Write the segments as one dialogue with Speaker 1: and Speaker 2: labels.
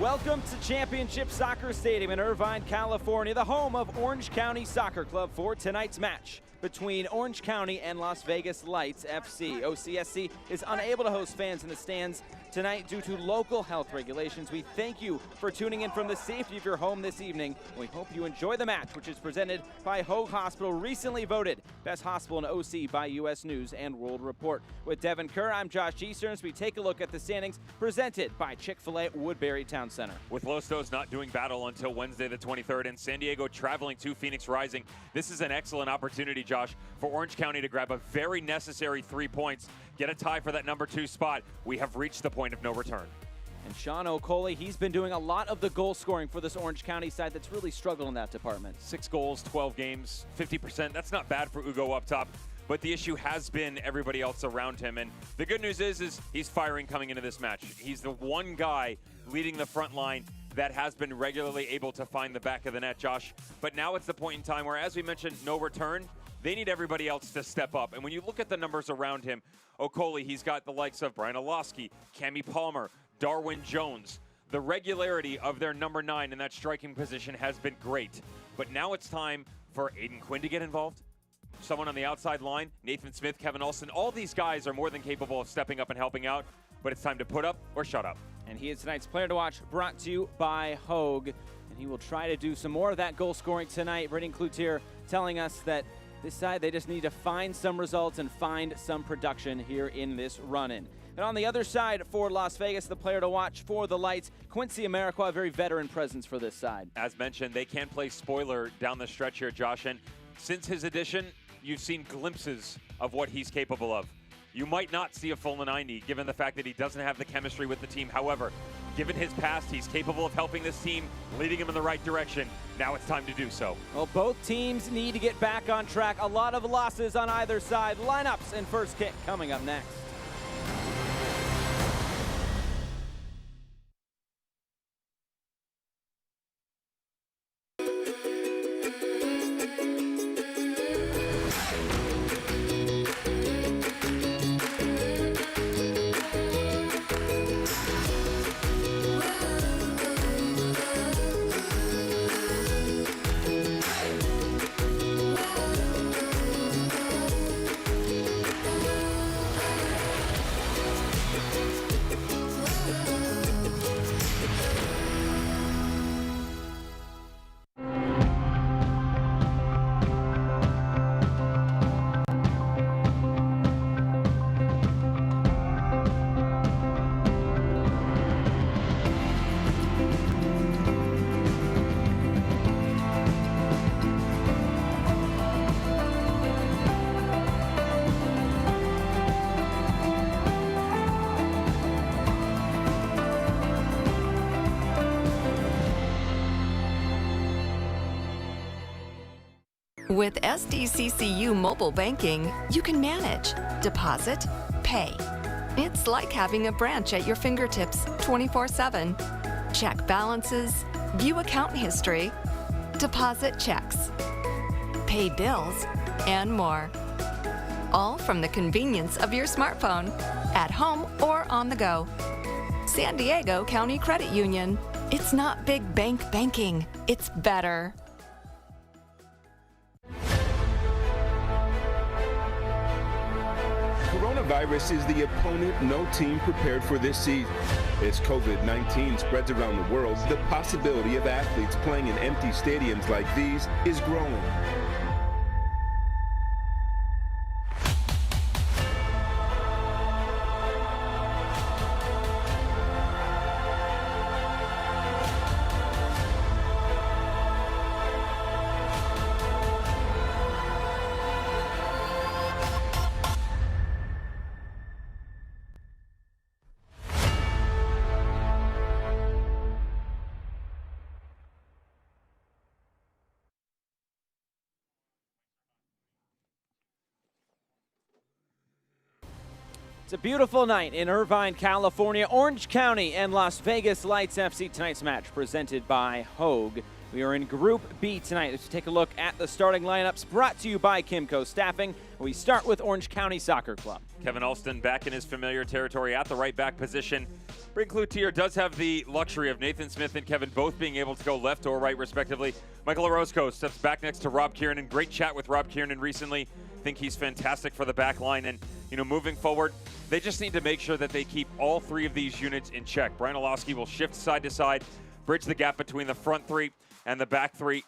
Speaker 1: Welcome to Championship Soccer Stadium in Irvine, California, the home of Orange County Soccer Club for tonight's match between Orange County and Las Vegas Lights FC. OCSC is unable to host fans in the stands tonight due to local health regulations. We thank you for tuning in from the safety of your home this evening. We hope you enjoy the match, which is presented by Hoag Hospital, recently voted Best Hospital in OC by U.S. News and World Report. With Devin Kerr, I'm Josh Easterns. We take a look at the standings presented by Chick-fil-A Woodbury Town Center.
Speaker 2: With Lostos not doing battle until Wednesday the 23rd and San Diego traveling to Phoenix Rising, this is an excellent opportunity, Josh, for Orange County to grab a very necessary 3 points, get a tie for that number 2 spot. We have reached the point of no return.
Speaker 1: And Sean O'Coley, he's been doing a lot of the goal scoring for this Orange County side that's really struggled in that department.
Speaker 2: 6 goals, 12 games, 50%. That's not bad for Ugo up top. But the issue has been everybody else around him. And the good news is he's firing coming into this match. He's the one guy leading the front line that has been regularly able to find the back of the net, Josh. But now it's the point in time where, as we mentioned, no return. They need everybody else to step up. And when you look at the numbers around him, O'Coley, he's got the likes of Brian Olowski, Cami Palmer, Darwin Jones. The regularity of their number 9 in that striking position has been great. But now it's time for Aiden Quinn to get involved. Someone on the outside line, Nathan Smith, Kevin Olsen. All these guys are more than capable of stepping up and helping out. But it's time to put up or shut up.
Speaker 1: And he is tonight's player to watch, brought to you by Hoag. And he will try to do some more of that goal scoring tonight. Brittany Cloutier telling us that this side, they just need to find some results and find some production here in this run-in. And on the other side for Las Vegas, the player to watch for the Lights, Quincy Amarikwa, a very veteran presence for this side.
Speaker 2: As mentioned, they can play spoiler down the stretch here, Josh. And since his addition, you've seen glimpses of what he's capable of. You might not see a full 90, given the fact that he doesn't have the chemistry with the team. However, given his past, he's capable of helping this team, leading him in the right direction. Now it's time to do so.
Speaker 1: Well, both teams need to get back on track. A lot of losses on either side. Lineups and first kick coming up next.
Speaker 3: With SDCCU mobile banking, you can manage, deposit, pay. It's like having a branch at your fingertips 24/7. Check balances, view account history, deposit checks, pay bills, and more. All from the convenience of your smartphone, at home or on the go. San Diego County Credit Union. It's not big bank banking, it's better.
Speaker 4: Coronavirus is the opponent no team prepared for this season. As COVID-19 spreads around the world, the possibility of athletes playing in empty stadiums like these is growing.
Speaker 1: It's a beautiful night in Irvine, California. Orange County and Las Vegas Lights FC. Tonight's match presented by Hoag. We are in Group B tonight. Let's take a look at the starting lineups brought to you by Kimco Staffing. We start with Orange County Soccer Club.
Speaker 2: Kevin Alston back in his familiar territory at the right back position. Brink Cloutier does have the luxury of Nathan Smith and Kevin both being able to go left or right, respectively. Michael Orozco steps back next to Rob Kiernan. Great chat with Rob Kiernan recently. Think he's fantastic for the back line. And, moving forward, they just need to make sure that they keep all three of these units in check. Brian Olowski will shift side to side, bridge the gap between the front three and the back three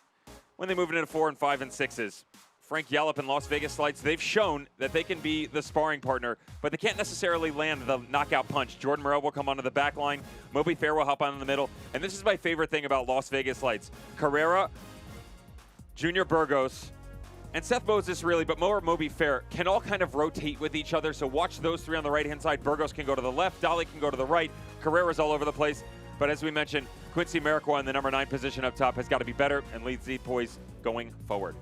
Speaker 2: when they move into 4 and 5 and 6s. Frank Yallop and Las Vegas Lights, they've shown that they can be the sparring partner, but they can't necessarily land the knockout punch. Jordan Morel will come onto the back line. Moby Fair will hop on in the middle. And this is my favorite thing about Las Vegas Lights. Carrera, Junior Burgos, and Seth Moses really, but more Moby Fair can all kind of rotate with each other. So watch those three on the right-hand side. Burgos can go to the left. Dolly can go to the right. Carrera's all over the place. But as we mentioned, Quincy Maricois in the number 9 position up top has got to be better and leads the poise going forward.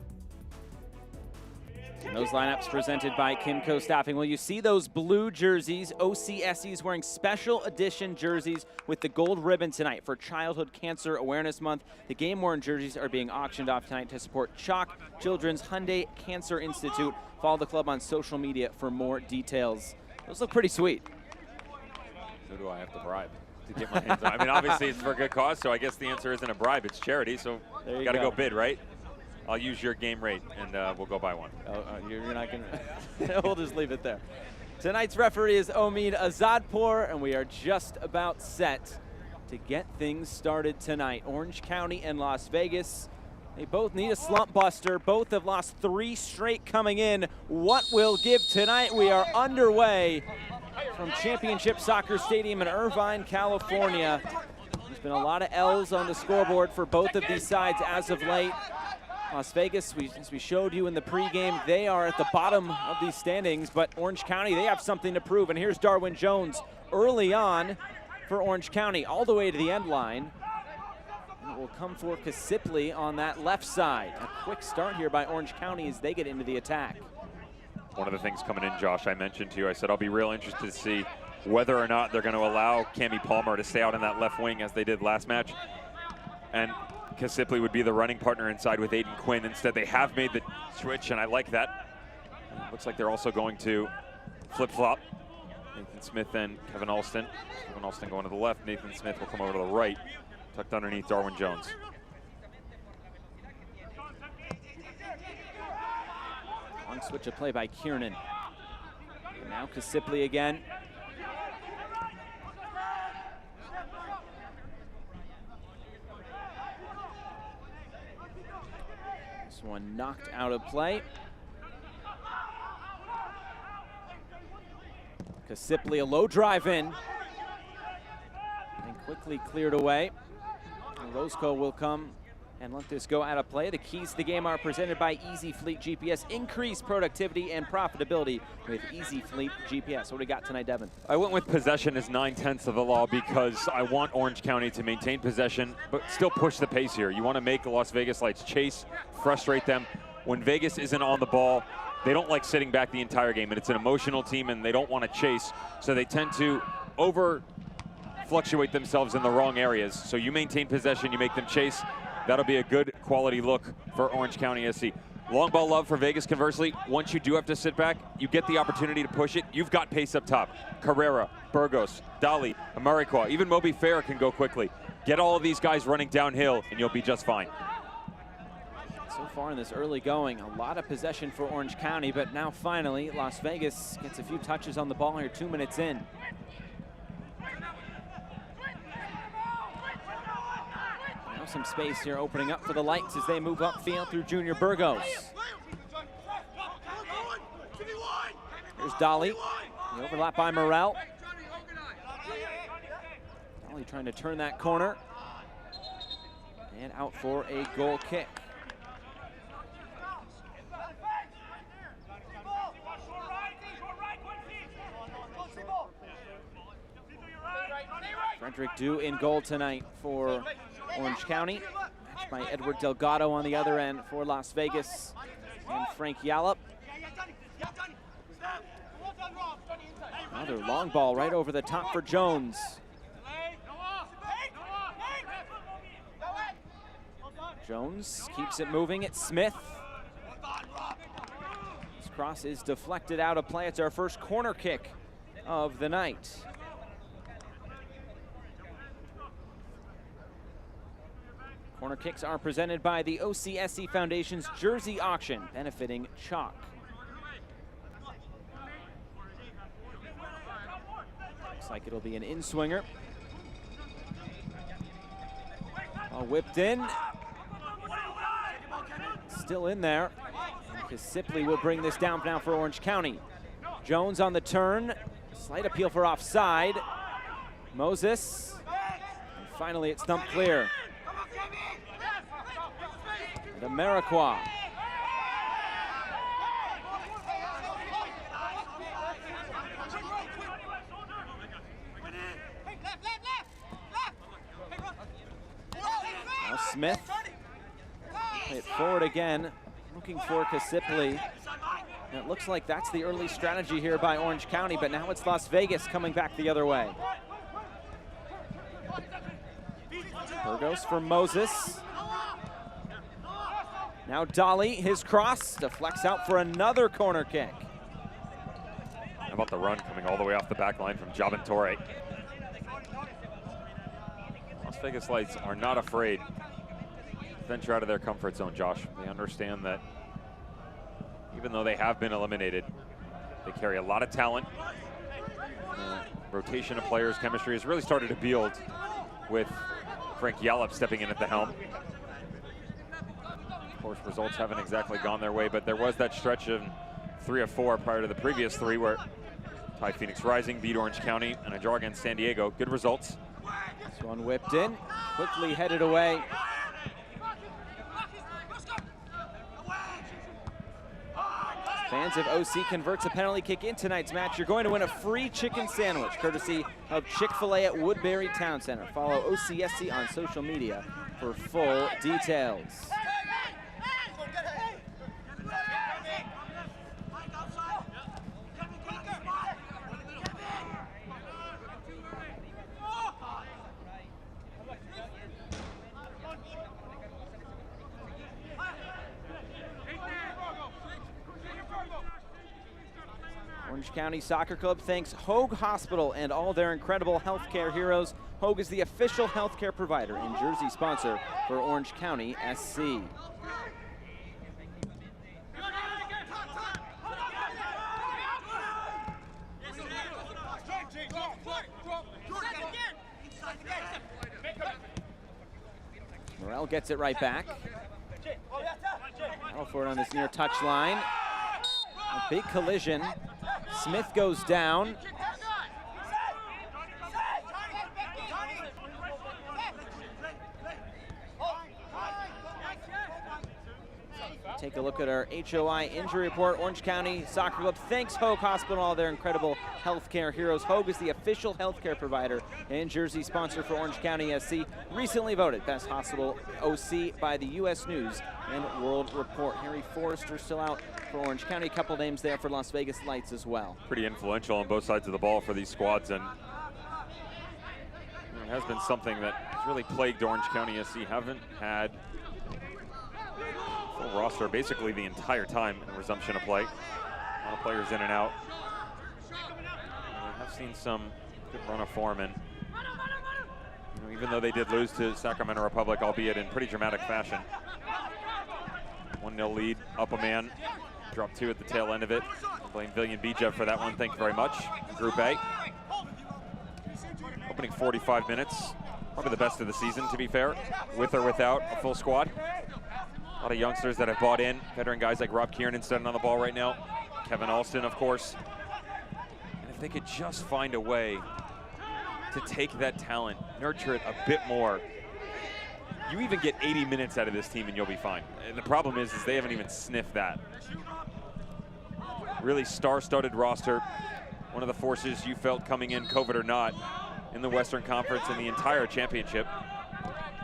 Speaker 1: And those lineups presented by Kimco Staffing. Well, you see those blue jerseys. OCSC is wearing special edition jerseys with the gold ribbon tonight for Childhood Cancer Awareness Month. The game-worn jerseys are being auctioned off tonight to support CHOC, Children's Hyundai Cancer Institute. Follow the club on social media for more details. Those look pretty sweet.
Speaker 2: Who do I have to bribe to get my hands on? I mean, obviously it's for a good cause, so I guess the answer isn't a bribe. It's charity, so
Speaker 1: you
Speaker 2: got to go bid, right? I'll use your game rate, and we'll go buy one.
Speaker 1: You're not going to. We'll just leave it there. Tonight's referee is Omid Azadpour, and we are just about set to get things started tonight. Orange County and Las Vegas, they both need a slump buster. Both have lost 3 straight coming in. What will give tonight? We are underway from Championship Soccer Stadium in Irvine, California. There's been a lot of L's on the scoreboard for both of these sides as of late. Las Vegas, as we showed you in the pregame, they are at the bottom of these standings, but Orange County, they have something to prove. And here's Darwin Jones early on for Orange County, all the way to the end line. And it will come for Kasipli on that left side. A quick start here by Orange County as they get into the attack.
Speaker 2: One of the things coming in, Josh, I mentioned to you, I said I'll be real interested to see whether or not they're going to allow Cammie Palmer to stay out in that left wing as they did last match. And Kasipli would be the running partner inside with Aiden Quinn. Instead, they have made the switch, and I like that. Looks like they're also going to flip-flop. Nathan Smith and Kevin Alston. Kevin Alston going to the left. Nathan Smith will come over to the right, tucked underneath Darwin Jones.
Speaker 1: Long switch of play by Kiernan. And now Kasipli again. This one knocked out of play. Kasipli, a low drive in. And quickly cleared away. And Roscoe will come and let this go out of play. The keys to the game are presented by Easy Fleet GPS. Increase productivity and profitability with Easy Fleet GPS. What do we got tonight, Devin?
Speaker 2: I went with possession as 9/10 of the law because I want Orange County to maintain possession, but still push the pace here. You want to make the Las Vegas Lights chase, frustrate them. When Vegas isn't on the ball, they don't like sitting back the entire game, and it's an emotional team, and they don't want to chase, so they tend to fluctuate themselves in the wrong areas. So you maintain possession, you make them chase. That'll be a good quality look for Orange County SC. Long ball love for Vegas, conversely. Once you do have to sit back, you get the opportunity to push it. You've got pace up top. Carrera, Burgos, Dali, Maricois, even Moby Fair can go quickly. Get all of these guys running downhill, and you'll be just fine.
Speaker 1: So far in this early going, a lot of possession for Orange County, but now finally, Las Vegas gets a few touches on the ball here, 2 minutes in. Some space here opening up for the Lights as they move upfield through Junior Burgos. Here's Dolly. The overlap by Morel. Dolly trying to turn that corner. And out for a goal kick. Frederick Dew in goal tonight for Orange County, matched by Edward Delgado on the other end for Las Vegas, and Frank Yallop. Another long ball right over the top for Jones. Jones keeps it moving. It's Smith. This cross is deflected out of play. It's our first corner kick of the night. Corner kicks are presented by the OCSC Foundation's Jersey Auction, benefiting Chalk. Looks like it'll be an in-swinger. Ball whipped in. Still in there. Kasipley will bring this down now for Orange County. Jones on the turn. Slight appeal for offside. Moses. And finally, it's thumped clear. The Mariquois. Now Smith. Play it forward again. Looking for Kasipley. And it looks like that's the early strategy here by Orange County, but now it's Las Vegas coming back the other way. Burgos for Moses. Now Dolly, his cross, deflects out for another corner kick.
Speaker 2: How about the run coming all the way off the back line from Jobin Torre? Las Vegas Lights are not afraid to venture out of their comfort zone, Josh. They understand that even though they have been eliminated, they carry a lot of talent. Rotation of players, chemistry has really started to build with Frank Yallop stepping in at the helm. Of course, results haven't exactly gone their way, but there was that stretch of 3 of 4 prior to the previous 3 where Thai Phoenix Rising beat Orange County and a draw against San Diego. Good results.
Speaker 1: This one whipped in, quickly headed away. Fans of OC converts a penalty kick in tonight's match. You're going to win a free chicken sandwich, courtesy of Chick-fil-A at Woodbury Town Center. Follow OCSC on social media for full details. Orange County Soccer Club thanks Hoag Hospital and all their incredible healthcare heroes. Hoag is the official healthcare provider and jersey sponsor for Orange County SC. Morel gets it right back. Battle for it on this near touch line. A big collision. Smith goes down. Take a look at our HOI injury report. Orange County Soccer Club thanks Hoag Hospital, all their incredible healthcare heroes. Hoag is the official healthcare provider and jersey sponsor for Orange County SC. Recently voted Best Hospital OC by the U.S. News and World Report. Harry Forrester still out for Orange County. A couple names there for Las Vegas Lights as well.
Speaker 2: Pretty influential on both sides of the ball for these squads, and it has been something that has really plagued Orange County SC. Haven't had full roster basically the entire time in resumption of play. A lot of players in and out. We have seen some good run of form, and even though they did lose to Sacramento Republic, albeit in pretty dramatic fashion. 1-0 lead, up a man, drop 2 at the tail end of it. I blame Villian Bija for that one, thank you very much. Group A. Opening 45 minutes, probably the best of the season, to be fair, with or without a full squad. A lot of youngsters that have bought in, veteran guys like Rob Kieran standing on the ball right now. Kevin Alston, of course. And if they could just find a way to take that talent, nurture it a bit more, you even get 80 minutes out of this team and you'll be fine. And the problem is they haven't even sniffed that. Really star-studded roster. One of the forces you felt coming in, COVID or not, in the Western Conference and the entire championship.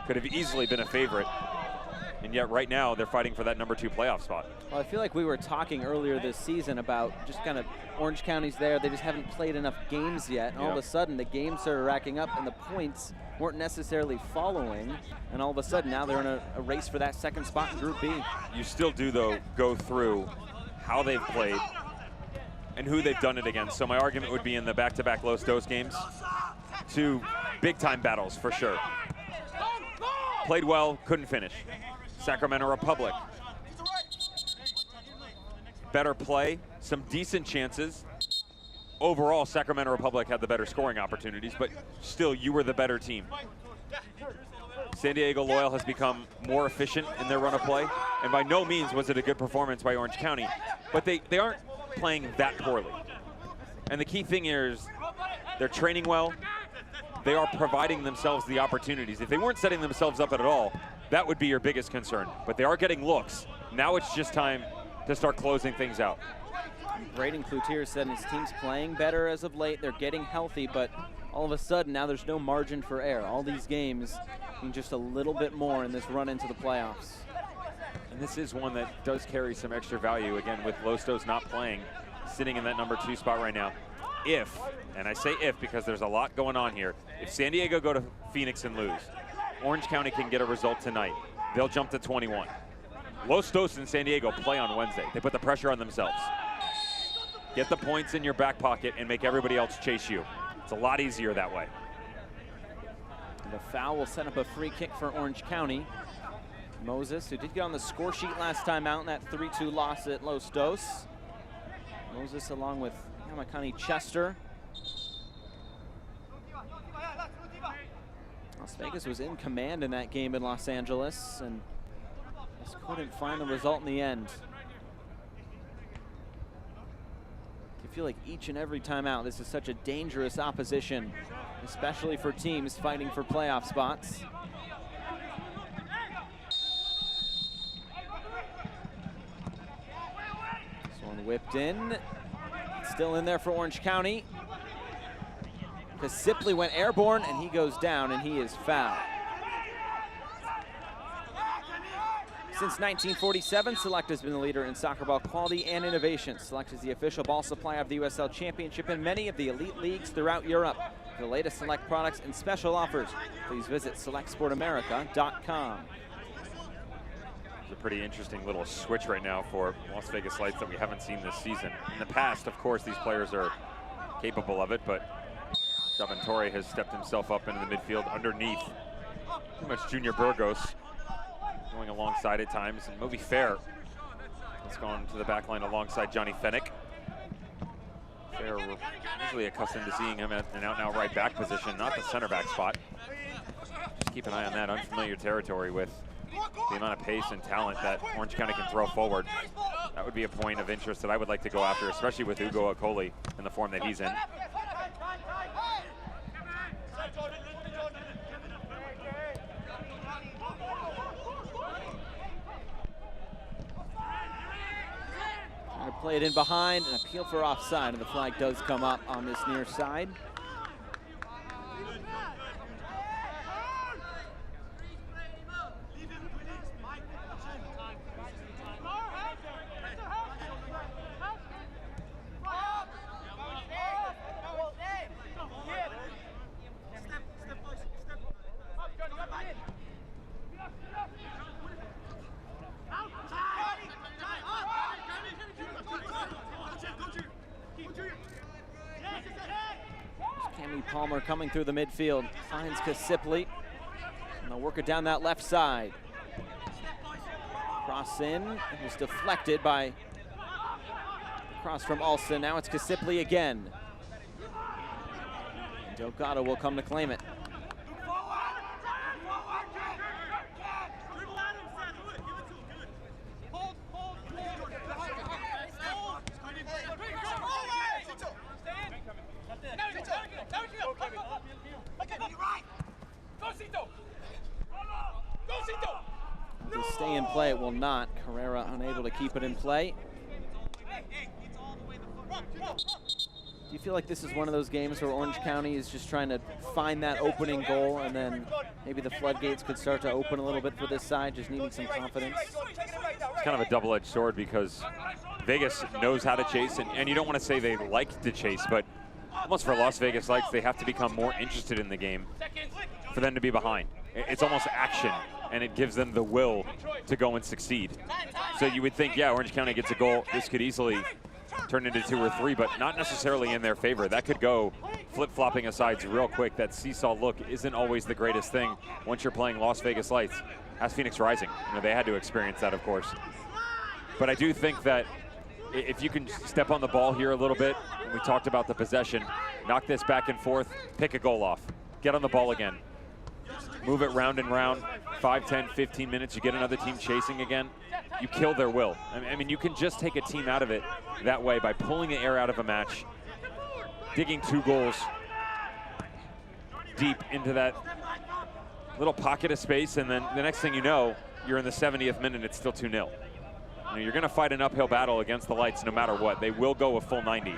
Speaker 2: Could have easily been a favorite. And yet right now they're fighting for that #2 playoff spot.
Speaker 1: Well, I feel like we were talking earlier this season about just kind of Orange County's there. They just haven't played enough games yet. And all of a sudden the games started racking up and the points weren't necessarily following. And all of a sudden now they're in a race for that second spot in Group B.
Speaker 2: You still do, though, go through how they've played and who they've done it against. So my argument would be in the back-to-back Los Dos games, 2 big-time battles for sure. Played well, couldn't finish. Sacramento Republic. Better play, some decent chances. Overall, Sacramento Republic had the better scoring opportunities, but still, you were the better team. San Diego Loyal has become more efficient in their run of play, and by no means was it a good performance by Orange County, but they aren't playing that poorly. And the key thing here is they're training well. They are providing themselves the opportunities. If they weren't setting themselves up at all, that would be your biggest concern. But they are getting looks. Now it's just time to start closing things out.
Speaker 1: Braden Cloutier said his team's playing better as of late. They're getting healthy, but all of a sudden now there's no margin for error. All these games need just a little bit more in this run into the playoffs.
Speaker 2: And this is one that does carry some extra value, again, with Lostos not playing, sitting in that #2 spot right now. If, and I say if because there's a lot going on here, if San Diego go to Phoenix and lose, Orange County can get a result tonight. They'll jump to 21. Lostos and San Diego play on Wednesday. They put the pressure on themselves. Get the points in your back pocket and make everybody else chase you. It's a lot easier that way.
Speaker 1: The foul will set up a free kick for Orange County. Moses, who did get on the score sheet last time out in that 3-2 loss at Lostos. Moses along with Yamakani Chester. Las Vegas was in command in that game in Los Angeles and just couldn't find the result in the end. You feel like each and every time out, this is such a dangerous opposition, especially for teams fighting for playoff spots. This one whipped in. Still in there for Orange County. Sipley went airborne and he goes down and he is fouled. Since 1947, Select has been the leader in soccer ball quality and innovation. Select is the official ball supplier of the USL Championship and many of the elite leagues throughout Europe. For the latest Select products and special offers, please visit selectsportamerica.com.
Speaker 2: It's a pretty interesting little switch right now for Las Vegas Lights that we haven't seen this season. In the past, of course, these players are capable of it, but Javantore has stepped himself up into the midfield underneath pretty much Junior Burgos, going alongside at times, and Moby Fair has gone to the back line alongside Johnny Fennick. Fair, we're usually accustomed to seeing him at an out-and-out right back position, not the center back spot. Just keep an eye on that unfamiliar territory with the amount of pace and talent that Orange County can throw forward. That would be a point of interest that I would like to go after, especially with Ugo Akoli in the form that he's in.
Speaker 1: Trying to play it in behind, an appeal for offside, and the flag does come up on this near side. Palmer coming through the midfield, finds Sipley, and they'll work it down that left side. Cross in, it was deflected by the cross from Alston. Now it's Sipley again. And Delgado will come to claim it. To stay in play, it will not. Carrera unable to keep it in play. Do you feel like this is one of those games where Orange County is just trying to find that opening goal, and then maybe the floodgates could start to open a little bit for this side, just needing some confidence?
Speaker 2: It's kind of a double-edged sword because Vegas knows how to chase, and you don't want to say they like to chase, but almost for Las Vegas Lights, they have to become more interested in the game for them to be behind. It's almost action, and it gives them the will to go and succeed. So you would think, yeah, Orange County gets a goal. This could easily turn into 2 or 3, but not necessarily in their favor. That could go flip-flopping asides real quick. That seesaw look isn't always the greatest thing once you're playing Las Vegas Lights. As Phoenix Rising, they had to experience that, of course. But I do think that if you can step on the ball here a little bit, and we talked about the possession, knock this back and forth, pick a goal off, get on the ball again, move it round and round, 5, 10, 15 minutes, you get another team chasing again, you kill their will. I mean, you can just take a team out of it that way by pulling the air out of a match, digging 2 goals deep into that little pocket of space, and then the next thing you know, you're in the 70th minute, it's still 2-0. You're going to fight an uphill battle against the Lights no matter what. They will go a full 90.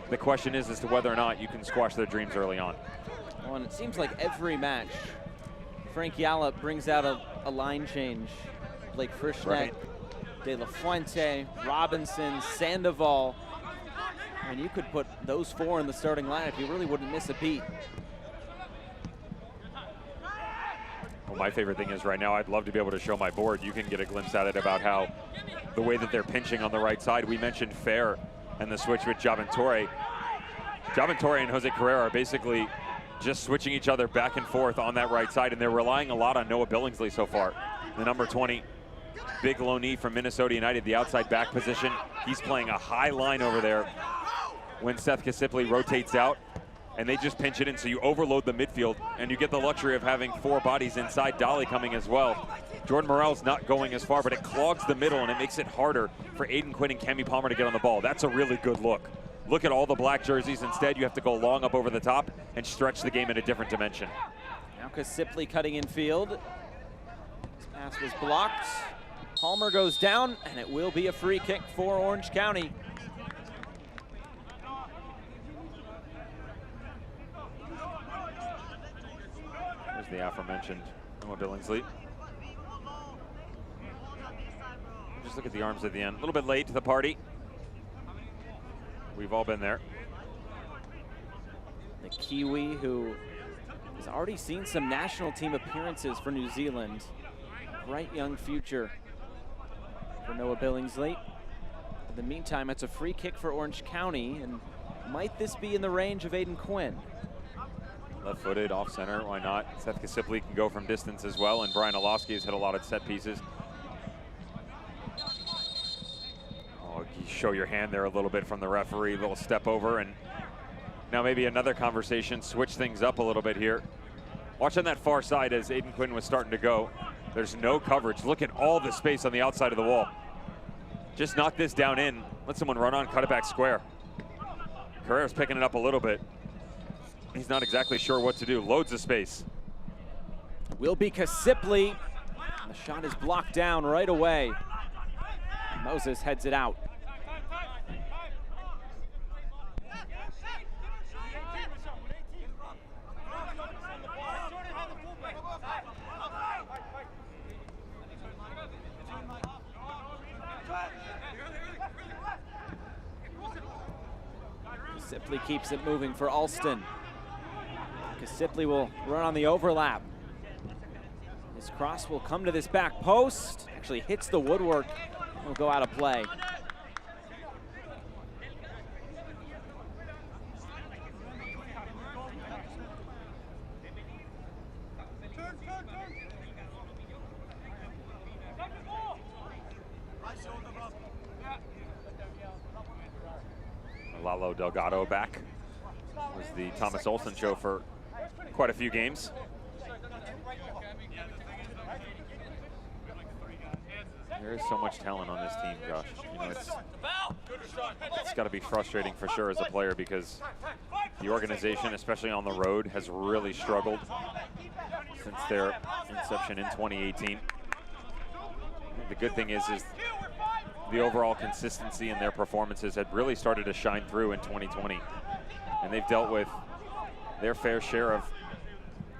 Speaker 2: The question is as to whether or not you can squash their dreams early on.
Speaker 1: Well, and it seems like every match, Frank Yalla brings out a line change. Blake Frischneck,
Speaker 2: Right.
Speaker 1: De La Fuente, Robinson, Sandoval. I mean, you could put those 4 in the starting lineup. You really wouldn't miss a beat.
Speaker 2: Well, my favorite thing is right now, I'd love to be able to show my board. You can get a glimpse at it about how the way that they're pinching on the right side. We mentioned Fair and the switch with Javentore. Javentore and Jose Carrera are basically just switching each other back and forth on that right side, and they're relying a lot on Noah Billingsley so far. The number 20, big loanee from Minnesota United, the outside back position. He's playing a high line over there when Seth Kasipley rotates out, and they just pinch it in, so you overload the midfield, and you get the luxury of having 4 bodies inside, Dolly coming as well. Jordan Morel's not going as far, but it clogs the middle, and it makes it harder for Aiden Quinn and Kemi Palmer to get on the ball. That's a really good look. Look at all the black jerseys. Instead, you have to go long up over the top and stretch the game in a different dimension.
Speaker 1: Now Kasipley cutting in field. This pass was blocked. Palmer goes down, and it will be a free kick for Orange County.
Speaker 2: There's the aforementioned Noah Billingsley. Just look at the arms at the end. A little bit late to the party. We've all been there.
Speaker 1: The Kiwi, who has already seen some national team appearances for New Zealand. Bright young future for Noah Billingsley. In the meantime, it's a free kick for Orange County, and might this be in the range of Aiden Quinn?
Speaker 2: Left-footed, off-center, why not? Seth Kasipley can go from distance as well, and Brian Olofsky has hit a lot of set pieces. Oh, you show your hand there a little bit from the referee, little step over, and now maybe another conversation, switch things up a little bit here. Watch on that far side as Aiden Quinn was starting to go. There's no coverage. Look at all the space on the outside of the wall. Just knock this down in, let someone run on, cut it back square. Carrera's picking it up a little bit. He's not exactly sure what to do. Loads of space.
Speaker 1: Will be Kasipley. The shot is blocked down right away. Moses heads it out. Kasipley keeps it moving for Alston. Kasipley will run on the overlap. His cross will come to this back post. Actually hits the woodwork. Will go out of play.
Speaker 2: Lalo Delgado back. Was the Thomas Olsen show for quite a few games. There is so much talent on this team, Josh. You know, it's got to be frustrating for sure as a player because the organization, especially on the road, has really struggled since their inception in 2018. The good thing is the overall consistency in their performances had really started to shine through in 2020. And they've dealt with their fair share of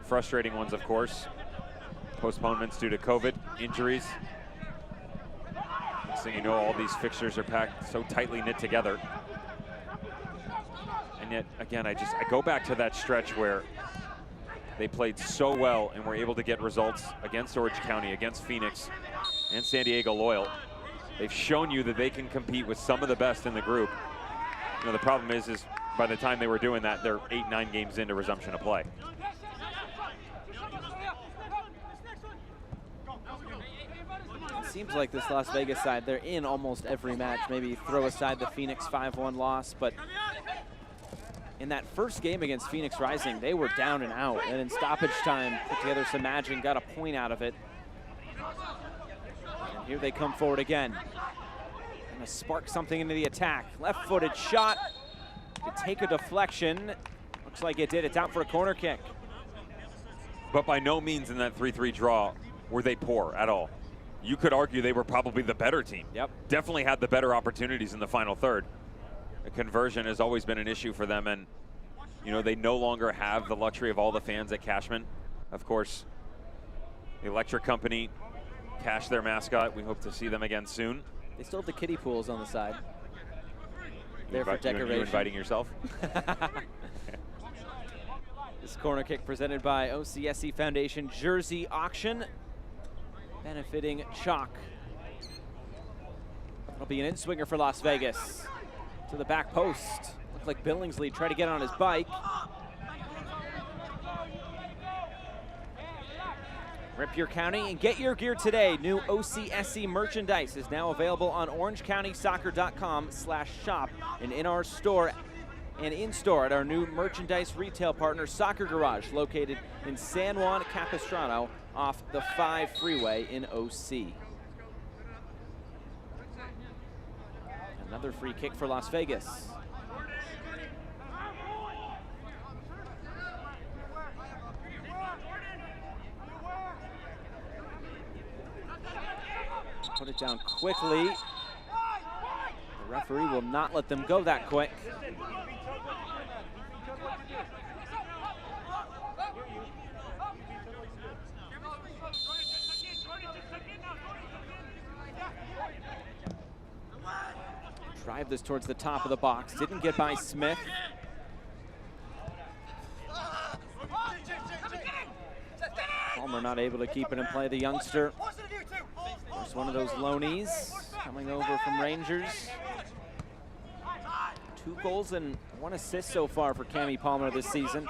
Speaker 2: frustrating ones, of course. Postponements due to COVID, injuries. Next thing you know, all these fixtures are packed so tightly knit together. And yet, again, I go back to that stretch where they played so well and were able to get results against Orange County, against Phoenix, and San Diego Loyal. They've shown you that they can compete with some of the best in the group. You know, the problem is by the time they were doing that, they're 8-9 games into resumption of play.
Speaker 1: It seems like this Las Vegas side, they're in almost every match. Maybe throw aside the Phoenix 5-1 loss, but in that first game against Phoenix Rising, they were down and out, and in stoppage time, put together some magic and got a point out of it. And here they come forward again. Gonna spark something into the attack. Left-footed shot to take a deflection. Looks like it did. It's out for a corner kick.
Speaker 2: But by no means in that 3-3 draw were they poor at all. You could argue they were probably the better team.
Speaker 1: Yep.
Speaker 2: Definitely had the better opportunities in the final third. The conversion has always been an issue for them, and you know, they no longer have the luxury of all the fans at Cashman. Of course, the electric company cashed their mascot. We hope to see them again soon.
Speaker 1: They still have the kiddie pools on the side. There for decoration.
Speaker 2: You inviting yourself?
Speaker 1: This corner kick presented by OCSC Foundation Jersey Auction, benefiting Chalk. It'll be an in-swinger for Las Vegas. To the back post. Looked like Billingsley tried to get on his bike. Rip your county and get your gear today. New OCSC merchandise is now available on orangecountysoccer.com/shop and in our store and in-store at our new merchandise retail partner, Soccer Garage, located in San Juan Capistrano off the 5 freeway in OC. Another free kick for Las Vegas. Put it down quickly. The referee will not let them go that quick. Drive this towards the top of the box. Didn't get by Smith. Palmer not able to keep it in play. The youngster. There's one of those loanies coming over from Rangers. 2 goals and 1 assist so far for Cammy Palmer this season.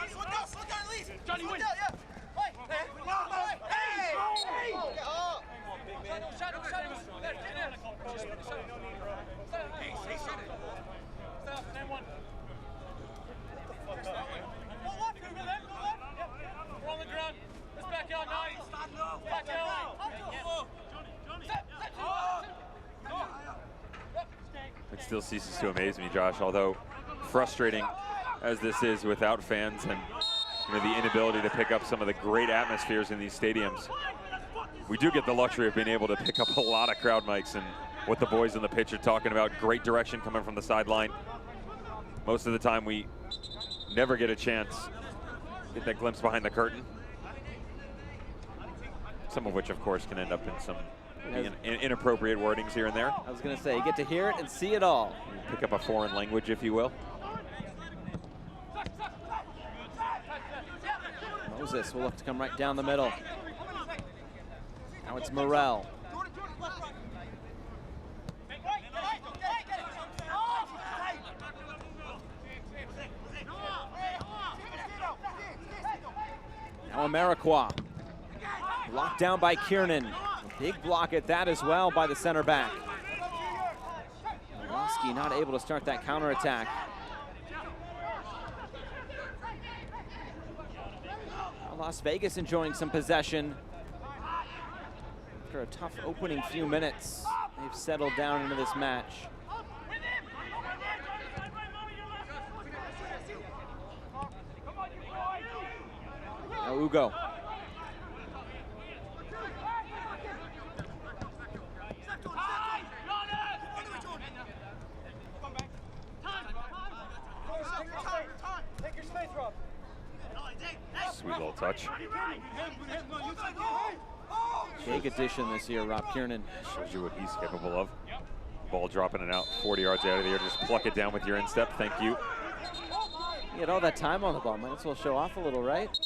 Speaker 2: It still ceases to amaze me, Josh, although frustrating as this is without fans and the inability to pick up some of the great atmospheres in these stadiums. We do get the luxury of being able to pick up a lot of crowd mics and what the boys on the pitch are talking about. Great direction coming from the sideline. Most of the time we never get a chance to get that glimpse behind the curtain. Some of which, of course, can end up in some inappropriate wordings here and there.
Speaker 1: I was going to say, you get to hear it and see it all.
Speaker 2: Pick up a foreign language, if you will.
Speaker 1: Moses will look to come right down the middle. Now it's Morel. Now Amarikwa. Locked down by Kiernan. Big block at that as well by the center back. Milwaukee not able to start that counterattack. Las Vegas enjoying some possession. After a tough opening few minutes, they've settled down into this match. Now Ugo.
Speaker 2: Sweet little touch.
Speaker 1: Big addition this year, Rob Kiernan.
Speaker 2: Shows you what he's capable of. Ball dropping it out 40 yards out of the air. Just pluck it down with your instep. Thank you.
Speaker 1: He had all that time on the ball. Might as well show off a little, right?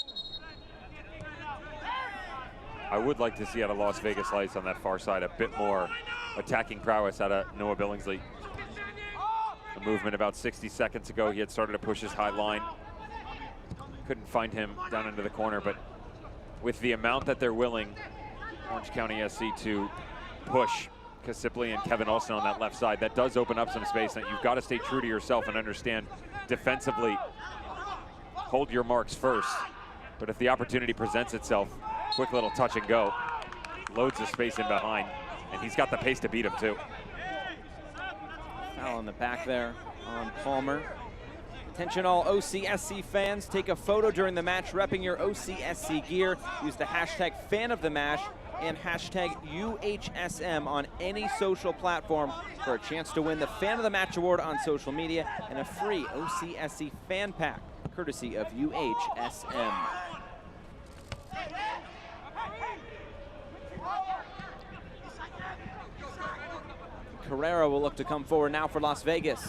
Speaker 2: I would like to see out of Las Vegas Lights on that far side a bit more attacking prowess out of Noah Billingsley. A movement about 60 seconds ago, he had started to push his high line. Couldn't find him down into the corner, but with the amount that they're willing, Orange County SC, to push Kasipli and Kevin Olsen on that left side, that does open up some space. That you've got to stay true to yourself and understand defensively, hold your marks first. But if the opportunity presents itself, quick little touch and go. Loads of space in behind, and he's got the pace to beat him too.
Speaker 1: Foul in the back there on Palmer. Attention all OCSC fans, take a photo during the match repping your OCSC gear. Use the hashtag #FanOfTheMatch and hashtag UHSM on any social platform for a chance to win the Fan of the Match award on social media and a free OCSC fan pack, courtesy of UHSM. Carrera will look to come forward now for Las Vegas.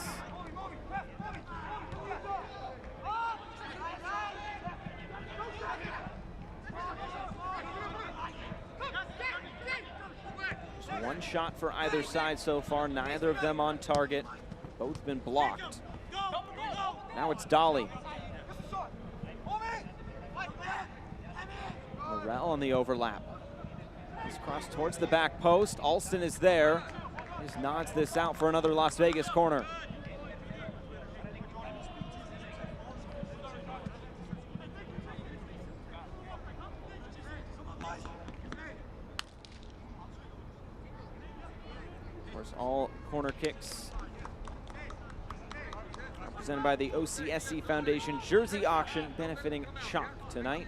Speaker 1: Just one shot for either side so far, neither of them on target. Both been blocked. Now it's Dolly. Morrell on the overlap. He's crossed towards the back post. Alston is there. Just nods this out for another Las Vegas corner. Of course, all corner kicks represented by the OCSC Foundation Jersey Auction, benefiting Chalk tonight.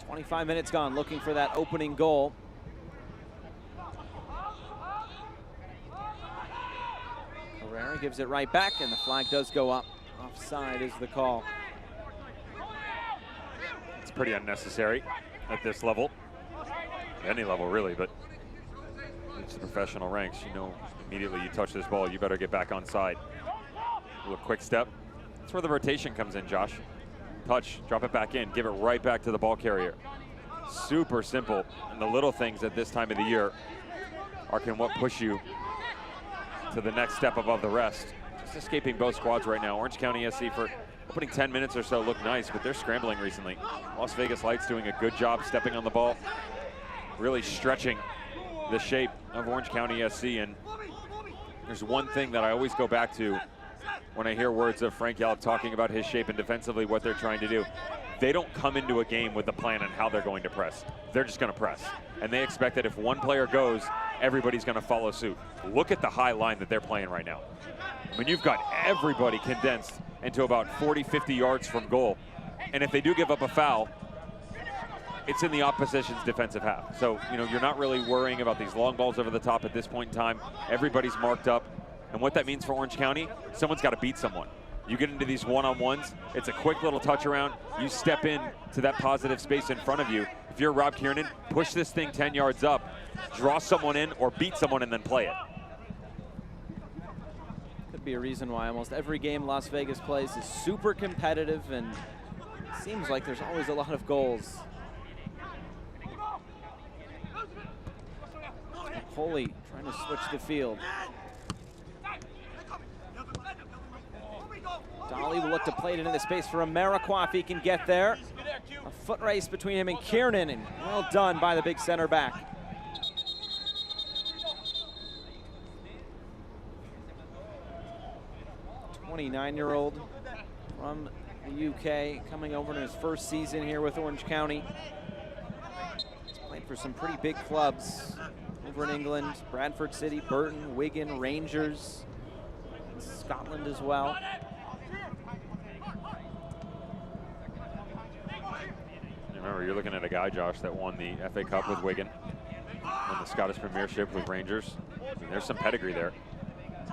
Speaker 1: 25 minutes gone, looking for that opening goal. Carrera gives it right back, and the flag does go up. Offside is the call.
Speaker 2: It's pretty unnecessary at this level. Any level, really, but it's the professional ranks. You know, immediately you touch this ball, you better get back on side. A little quick step. That's where the rotation comes in, Josh. Touch, drop it back in, give it right back to the ball carrier. Super simple, and the little things at this time of the year can what push you to the next step above the rest. Just escaping both squads right now. Orange County SC for opening 10 minutes or so look nice, but they're scrambling recently. Las Vegas Lights doing a good job stepping on the ball, really stretching the shape of Orange County SC, and there's one thing that I always go back to when I hear words of Frank Yallop talking about his shape and defensively what they're trying to do. They don't come into a game with a plan on how they're going to press. They're just going to press. And they expect that if one player goes, everybody's going to follow suit. Look at the high line that they're playing right now. I mean, you've got everybody condensed into about 40, 50 yards from goal. And if they do give up a foul, it's in the opposition's defensive half. So, you know, you're not really worrying about these long balls over the top at this point in time. Everybody's marked up. And what that means for Orange County, someone's got to beat someone. You get into these one-on-ones, it's a quick little touch around, you step in to that positive space in front of you. If you're Rob Kiernan, push this thing 10 yards up, draw someone in or beat someone and then play it.
Speaker 1: Could be a reason why almost every game Las Vegas plays is super competitive, and it seems like there's always a lot of goals. Napoli trying to switch the field. Dolly will look to play it into the space for Amarikwa if he can get there. A foot race between him and Kiernan, and well done by the big center back. A 29-year-old from the UK, coming over in his first season here with Orange County. He's played for some pretty big clubs over in England: Bradford City, Burton, Wigan, Rangers, Scotland as well.
Speaker 2: Remember, you're looking at a guy, Josh, that won the FA Cup with Wigan, won the Scottish Premiership with Rangers. I mean, there's some pedigree there.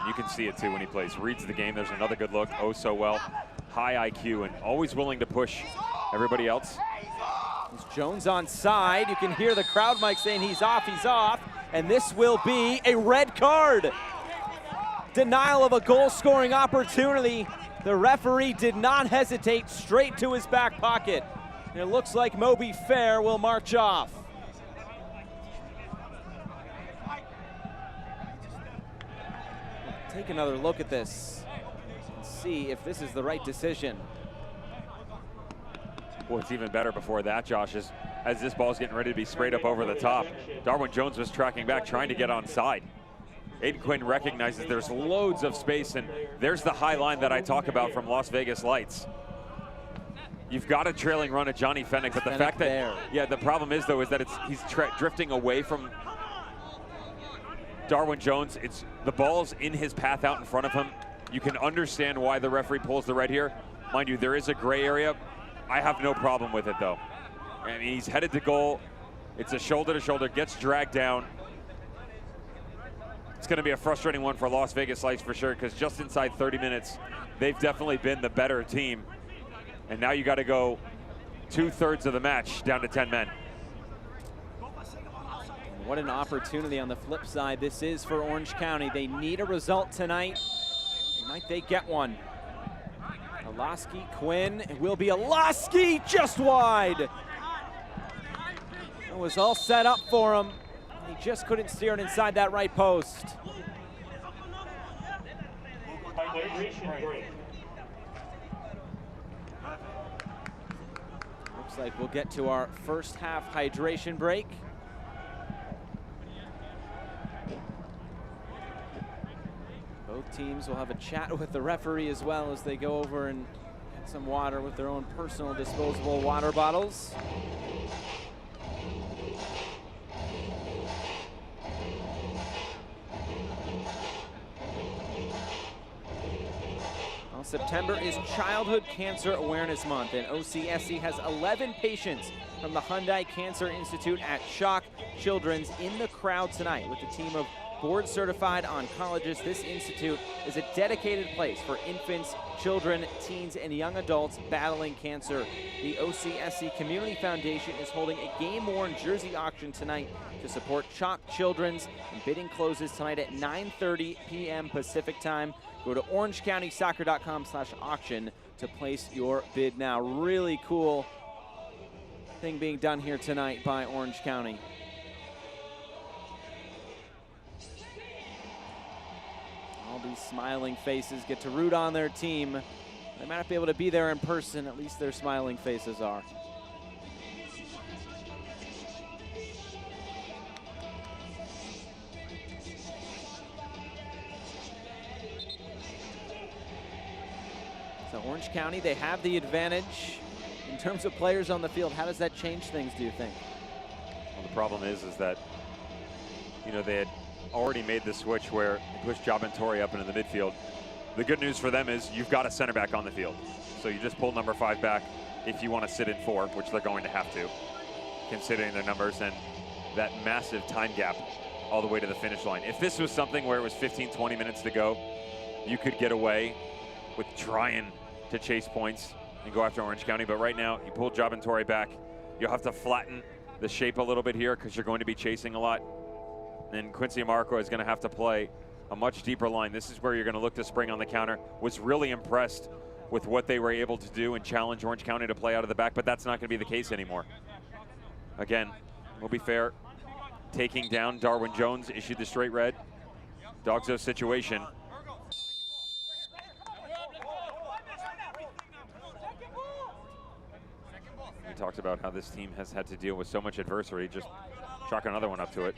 Speaker 2: You can see it too when he plays. Reads the game. There's another good look. Oh, so well. High IQ and always willing to push everybody else.
Speaker 1: There's Jones on side. You can hear the crowd mic saying he's off, and this will be a red card. Denial of a goal-scoring opportunity. The referee did not hesitate, straight to his back pocket. And it looks like Moby Fair will march off. Take another look at this and see if this is the right decision.
Speaker 2: Well, it's even better before that, Josh, is as this ball's getting ready to be sprayed up over the top. Darwin Jones was tracking back, trying to get onside. Aiden Quinn recognizes there's loads of space, and there's the high line that I talk about from Las Vegas Lights. You've got a trailing run at Johnny Fennick, but the fact that, yeah, the problem is, though, is that he's drifting away from Darwin Jones. It's the ball's in his path out in front of him. You can understand why the referee pulls the red here. Mind you, there is a gray area. I have no problem with it, though. I mean, he's headed to goal. It's a shoulder-to-shoulder, gets dragged down. It's going to be a frustrating one for Las Vegas Lights for sure, because just inside 30 minutes, they've definitely been the better team. And now you got to go 2/3 of the match down to 10 men.
Speaker 1: What an opportunity on the flip side this is for Orange County. They need a result tonight. Might they get one? Alaski, Quinn, it will be Alaski just wide. It was all set up for him. He just couldn't steer it inside that right post. Looks like we'll get to our first half hydration break. Both teams will have a chat with the referee as well as they go over and get some water with their own personal disposable water bottles. Well, September is Childhood Cancer Awareness Month, and OCSC has 11 patients from the Hyundai Cancer Institute at Shock Children's in the crowd tonight with a team of board-certified oncologists. This institute is a dedicated place for infants, children, teens, and young adults battling cancer. The OCSC Community Foundation is holding a game-worn jersey auction tonight to support Shock Children's, and bidding closes tonight at 9:30 p.m. Pacific time. Go to orangecountysoccer.com/auction to place your bid now. Really cool thing being done here tonight by Orange County. All these smiling faces get to root on their team. They might not be able to be there in person, at least their smiling faces are. So Orange County, they have the advantage in terms of players on the field. How does that change things, do you think?
Speaker 2: Well, the problem is that, you know, they had already made the switch where they pushed Jobin-Torrey up into the midfield. The good news for them is you've got a center back on the field. So you just pull number 5 back if you want to sit in 4, which they're going to have to, considering their numbers and that massive time gap all the way to the finish line. If this was something where it was 15, 20 minutes to go, you could get away with trying to chase points and go after Orange County. But right now, you pull Jobin-Torrey back. You'll have to flatten the shape a little bit here because you're going to be chasing a lot. And Quincy Amarco is going to have to play a much deeper line. This is where you're going to look to spring on the counter. Was really impressed with what they were able to do and challenge Orange County to play out of the back, but that's not going to be the case anymore. Again, we'll be fair. Taking down Darwin Jones, issued the straight red. Dogzo situation. We talked about how this team has had to deal with so much adversity. Just chalk another one up to it.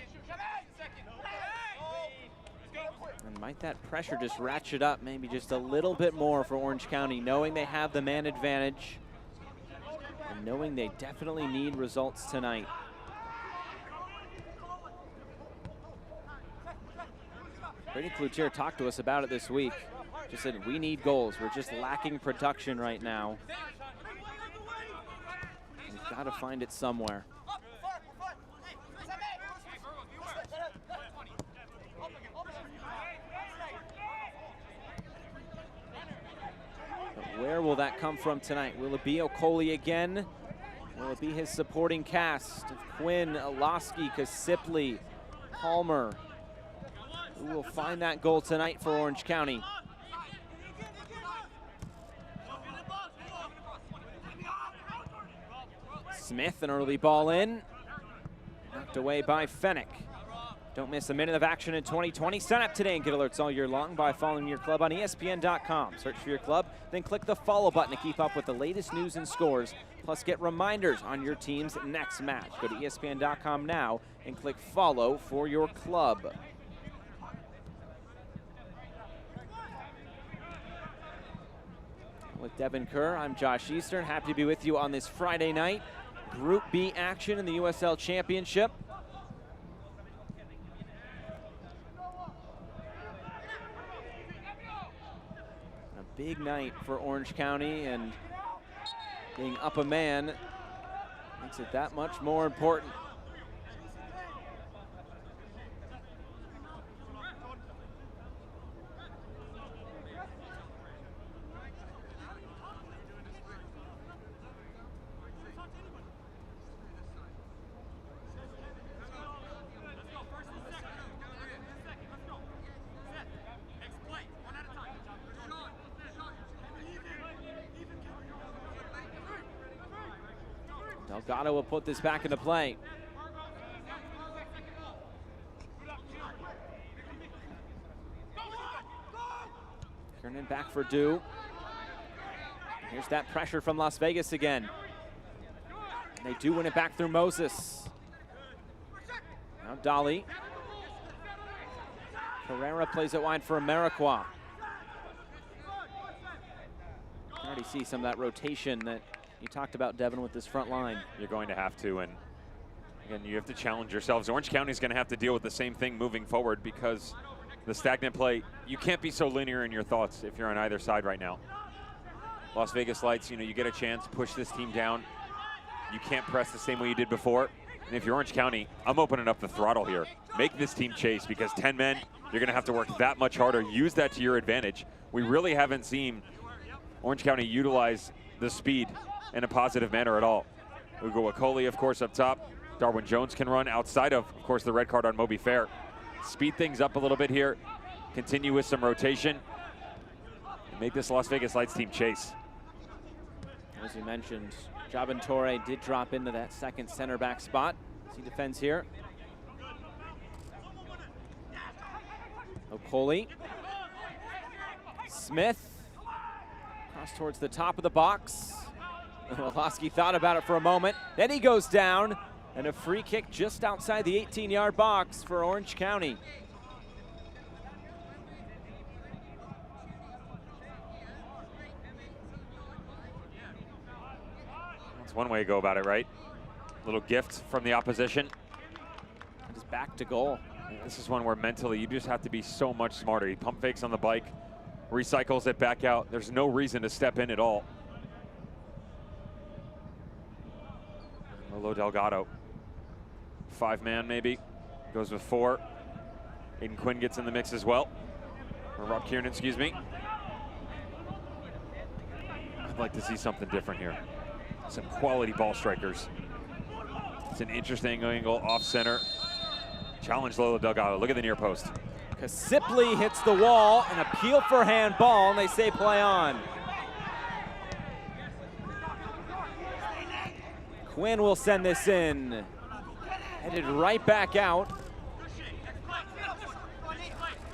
Speaker 1: And might that pressure just ratchet up maybe just a little bit more for Orange County, knowing they have the man advantage and knowing they definitely need results tonight. Brady Cloutier talked to us about it this week. Just said, we need goals. We're just lacking production right now. We've got to find it somewhere. But where will that come from tonight? Will it be Okoli again? Will it be his supporting cast of Quinn, Alaski, Kasipli, Palmer? Who will find that goal tonight for Orange County? Smith, an early ball in. Knocked away by Fennick. Don't miss a minute of action in 2020. Sign up today and get alerts all year long by following your club on ESPN.com. Search for your club, then click the follow button to keep up with the latest news and scores. Plus, get reminders on your team's next match. Go to ESPN.com now and click follow for your club. With Devin Kerr, I'm Josh Eastern. Happy to be with you on this Friday night. Group B action in the USL Championship. A big night for Orange County, and being up a man makes it that much more important. Delgado will put this back into play. Kernan back for Dew. Here's that pressure from Las Vegas again. And they do win it back through Moses. Now Dolly. Pereira plays it wide for Amarikwa. You can already see some of that rotation that you talked about, Devin, with this front line.
Speaker 2: You're going to have to, and again, you have to challenge yourselves. Orange County's going to have to deal with the same thing moving forward because the stagnant play, you can't be so linear in your thoughts if you're on either side right now. Las Vegas Lights, you get a chance, push this team down. You can't press the same way you did before. And if you're Orange County, I'm opening up the throttle here. Make this team chase because 10 men, you're going to have to work that much harder. Use that to your advantage. We really haven't seen Orange County utilize the speed in a positive manner at all. Ugo Akoli, of course, up top. Darwin Jones can run outside of course, the red card on Moby Fair. Speed things up a little bit here. Continue with some rotation. And make this Las Vegas Lights team chase.
Speaker 1: As you mentioned, Jabin Torre did drop into that second center back spot as he defends here. Okoli. Smith. Cross towards the top of the box. Woloski thought about it for a moment. Then he goes down, and a free kick just outside the 18-yard box for Orange County.
Speaker 2: That's one way to go about it, right? Little gift from the opposition.
Speaker 1: Just back to goal.
Speaker 2: This is one where mentally you just have to be so much smarter. He pump fakes on the bike, recycles it back out. There's no reason to step in at all. Lolo Delgado. 5-man maybe. Goes with 4. Aiden Quinn gets in the mix as well. Or Rob Kiernan, excuse me. I'd like to see something different here. Some quality ball strikers. It's an interesting angle off center. Challenge Lolo Delgado. Look at the near post.
Speaker 1: Sipley hits the wall, an appeal for handball, and they say play on. Quinn will send this in. Headed right back out.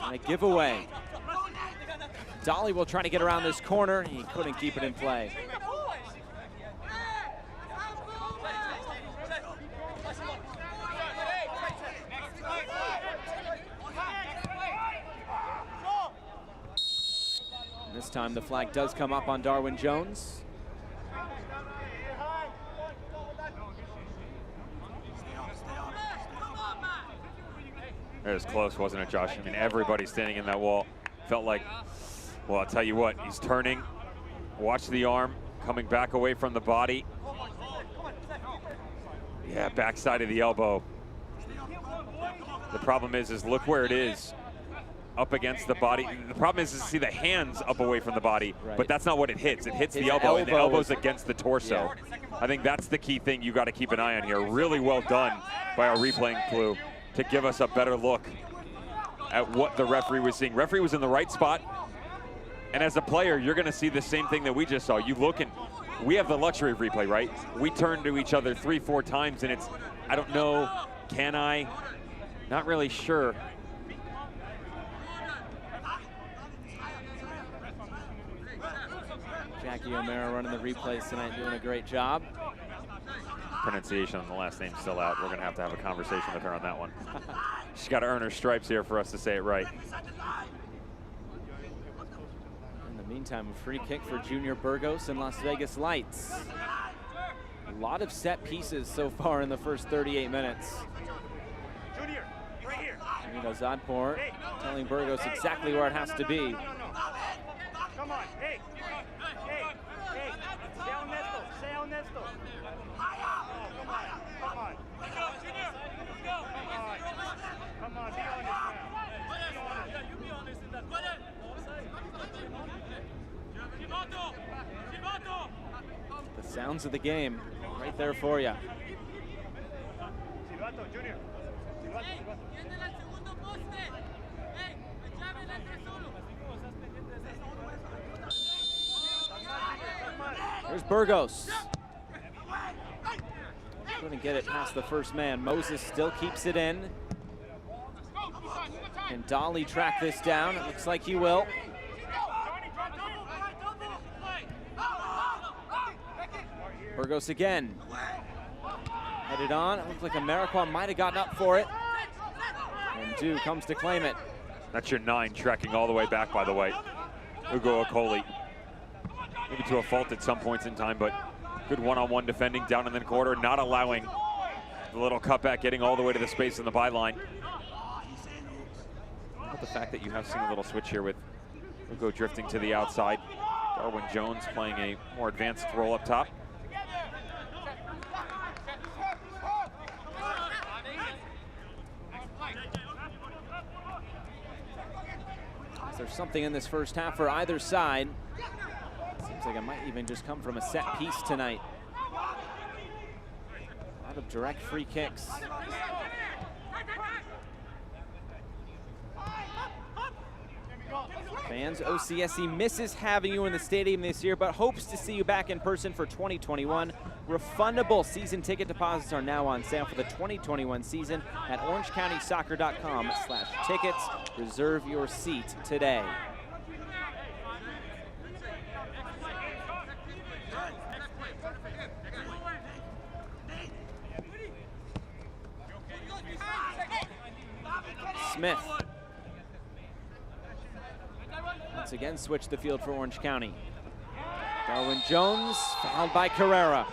Speaker 1: And a giveaway. Dolly will try to get around this corner. He couldn't keep it in play. And this time the flag does come up on Darwin Jones.
Speaker 2: It was close, wasn't it, Josh? I mean, everybody standing in that wall felt like, well, I'll tell you what, he's turning. Watch the arm, coming back away from the body. Yeah, backside of the elbow. The problem is look where it is, up against the body. The problem is to see the hands up away from the body, right. But that's not what it hits. It hits the elbow, and the elbow's against the torso. Yeah. I think that's the key thing you got to keep an eye on here. Really well done by our replaying crew to give us a better look at what the referee was seeing. Referee was in the right spot, and as a player, you're going to see the same thing that we just saw. You look and we have the luxury of replay, right? We turn to each other 3-4 times, and it's, I don't know, can I? Not really sure.
Speaker 1: Jackie O'Mara running the replays tonight, doing a great job.
Speaker 2: Pronunciation on the last name's still out. We're going to have a conversation with her on that one. She's got to earn her stripes here for us to say it right.
Speaker 1: In the meantime, a free kick for Junior Burgos and Las Vegas Lights. A lot of set pieces so far in the first 38 minutes.
Speaker 5: Junior, right here.
Speaker 1: Zadpour telling Burgos exactly where it has to be.
Speaker 5: Come on, hey, stay honesto. Come on. Come on, be honest now.
Speaker 1: The sounds of the game right there for you.
Speaker 5: Silvato, Junior.
Speaker 1: Here's Burgos. Couldn't get it past the first man. Moses still keeps it in. Can Dolly track this down? It looks like he will. Burgos again. Headed on. It looked like Amarikwa might have gotten up for it. And Du comes to claim it.
Speaker 2: That's your 9 tracking all the way back, by the way. Ugo Okoli. Maybe to a fault at some points in time, but good one-on-one defending down in the quarter, not allowing the little cutback getting all the way to the space in the byline. The fact that you have seen a little switch here with Ugo drifting to the outside. Darwin Jones playing a more advanced role up top.
Speaker 1: Is there something in this first half for either side? Seems like it might even just come from a set piece tonight. A lot of direct free kicks. Fans, OCSC misses having you in the stadium this year, but hopes to see you back in person for 2021. Refundable season ticket deposits are now on sale for the 2021 season at orangecountysoccer.com/tickets. Reserve your seat today. Smith. Once again, switch the field for Orange County. Darwin Jones, fouled by Carrera.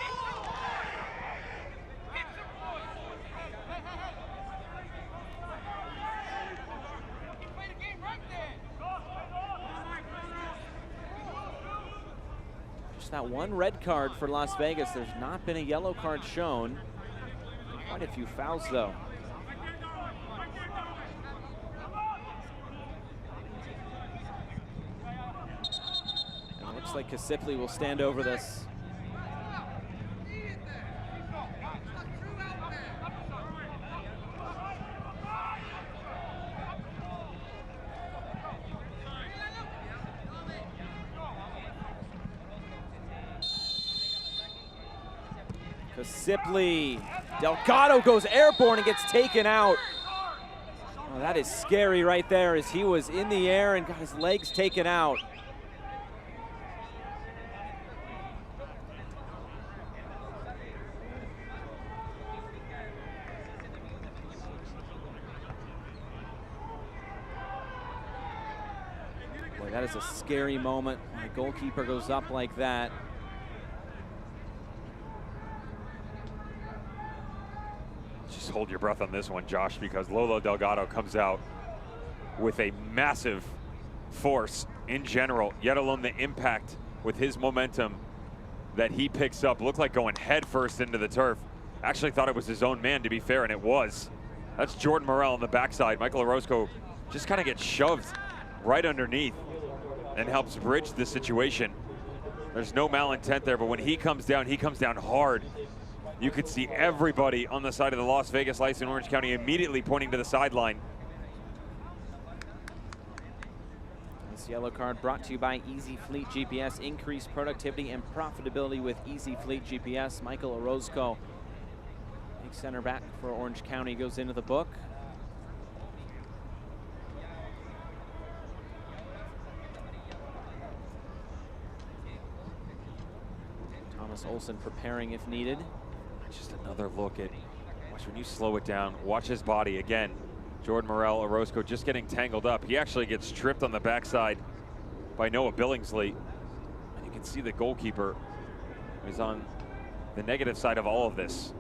Speaker 1: Just that one red card for Las Vegas. There's not been a yellow card shown. Quite a few fouls, though. Looks like Kasipli will stand over this. Kasipli. Delgado goes airborne and gets taken out. Oh, that is scary right there as he was in the air and got his legs taken out. That is a scary moment when a goalkeeper goes up like that.
Speaker 2: Just hold your breath on this one, Josh, because Lolo Delgado comes out with a massive force in general, yet alone the impact with his momentum that he picks up. Looked like going head first into the turf. Actually thought it was his own man, to be fair, and it was. That's Jordan Morel on the backside. Michael Orozco just kind of gets shoved right underneath and helps bridge the situation. There's no malintent there, but when he comes down hard. You could see everybody on the side of the Las Vegas Lights in Orange County immediately pointing to the sideline.
Speaker 1: This yellow card brought to you by Easy Fleet GPS. Increase productivity and profitability with Easy Fleet GPS. Michael Orozco, big center back for Orange County, goes into the book. Thomas Olsen preparing if needed.
Speaker 2: Just another look at, watch when you slow it down, watch his body again. Jordan Morel, Orozco just getting tangled up. He actually gets tripped on the backside by Noah Billingsley. And you can see the goalkeeper is on the negative side of all of this.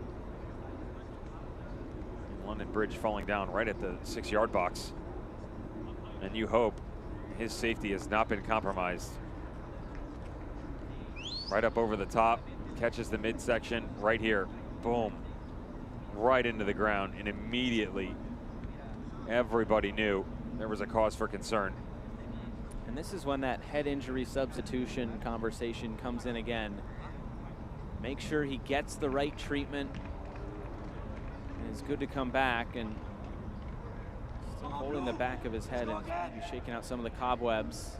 Speaker 2: London Bridge falling down right at the 6-yard box. And you hope his safety has not been compromised. Right up over the top, catches the midsection right here. Boom. Right into the ground, and immediately everybody knew there was a cause for concern.
Speaker 1: And this is when that head injury substitution conversation comes in again. Make sure he gets the right treatment. And it's good to come back, and still holding the back of his head and maybe shaking out some of the cobwebs.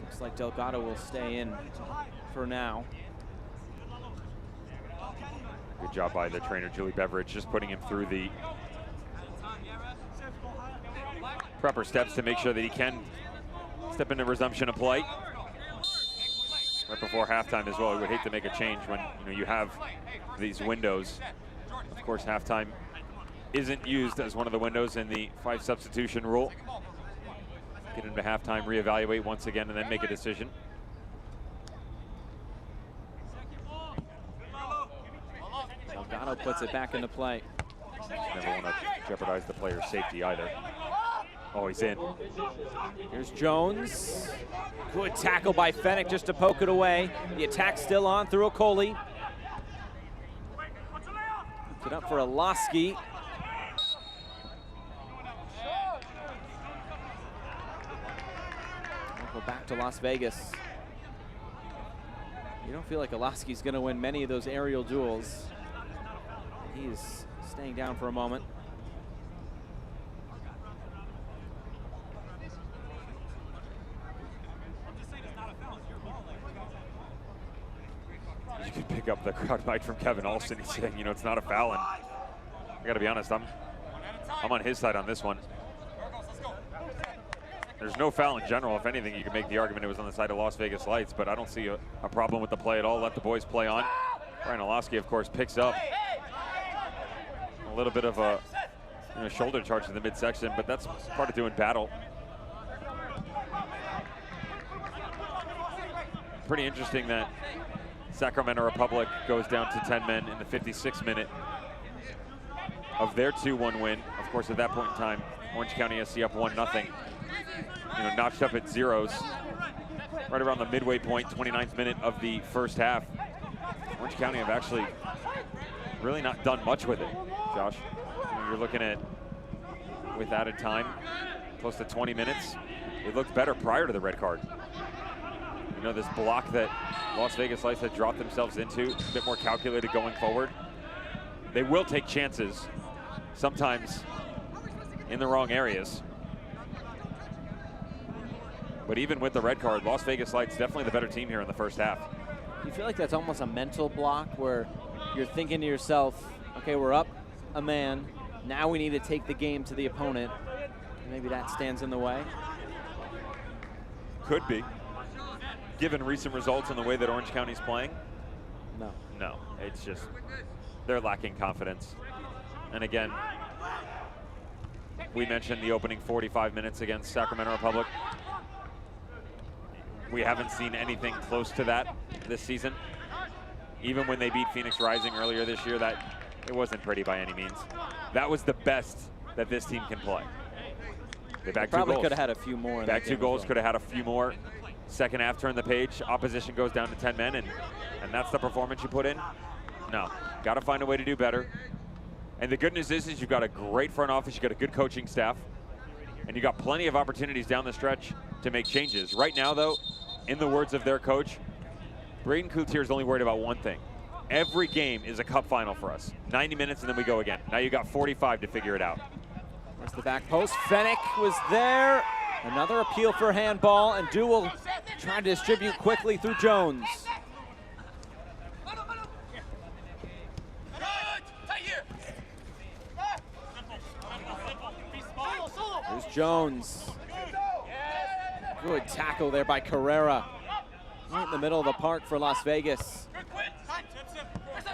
Speaker 1: Looks like Delgado will stay in for now.
Speaker 2: Good job by the trainer, Julie Beveridge, just putting him through the proper steps to make sure that he can step into resumption of play. Right before halftime as well. We would hate to make a change when you have these windows. Of course, halftime isn't used as one of the windows in the 5 substitution rule. Get into halftime, reevaluate once again, and then make a decision.
Speaker 1: Delgado puts it back into play.
Speaker 2: Never want to jeopardize the player's safety either. Oh, he's in.
Speaker 1: Here's Jones. Good tackle by Fennick just to poke it away. The attack still on through Okoli. Puts it up for Oloski. We'll go back to Las Vegas. You don't feel like Oloski's going to win many of those aerial duels. He is staying down for a moment.
Speaker 2: You can pick up the crowd mic from Kevin Alston. He's saying, it's not a foul. And I got to be honest, I'm on his side on this one. There's no foul in general. If anything, you can make the argument it was on the side of Las Vegas Lights, but I don't see a problem with the play at all. Let the boys play on. Brian Oloski, of course, picks up a little bit of a shoulder charge in the midsection, but that's part of doing battle. Pretty interesting that Sacramento Republic goes down to 10 men in the 56th minute of their 2-1 win. Of course, at that point in time, Orange County SC up 1-0. Notched up at zeros right around the midway point, 29th minute of the first half. Orange County have actually really not done much with it, Josh. You're looking at, with added time, close to 20 minutes. It looked better prior to the red card. This block that Las Vegas Lights had dropped themselves into, a bit more calculated going forward. They will take chances, sometimes in the wrong areas. But even with the red card, Las Vegas Lights definitely the better team here in the first half.
Speaker 1: You feel like that's almost a mental block where you're thinking to yourself, okay, we're up a man. Now we need to take the game to the opponent. Maybe that stands in the way.
Speaker 2: Could be. Given recent results and the way that Orange County's playing? No, it's just they're lacking confidence. And again, we mentioned the opening 45 minutes against Sacramento Republic. We haven't seen anything close to that this season. Even when they beat Phoenix Rising earlier this year, that it wasn't pretty by any means. That was the best that this team can play. They back 2 goals.
Speaker 1: Probably could have had a few more.
Speaker 2: Back 2 goals, could have had a few more. Second half, turn the page. Opposition goes down to 10 men, and that's the performance you put in? No. Got to find a way to do better. And the good news is you've got a great front office, you've got a good coaching staff, and you got plenty of opportunities down the stretch to make changes. Right now, though, in the words of their coach, Braden Coutier is only worried about one thing. Every game is a cup final for us. 90 minutes and then we go again. Now you got 45 to figure it out.
Speaker 1: There's the back post. Fennick was there. Another appeal for handball, and Duel trying to distribute quickly through Jones. There's Jones. Good tackle there by Carrera. Right in the middle of the park for Las Vegas.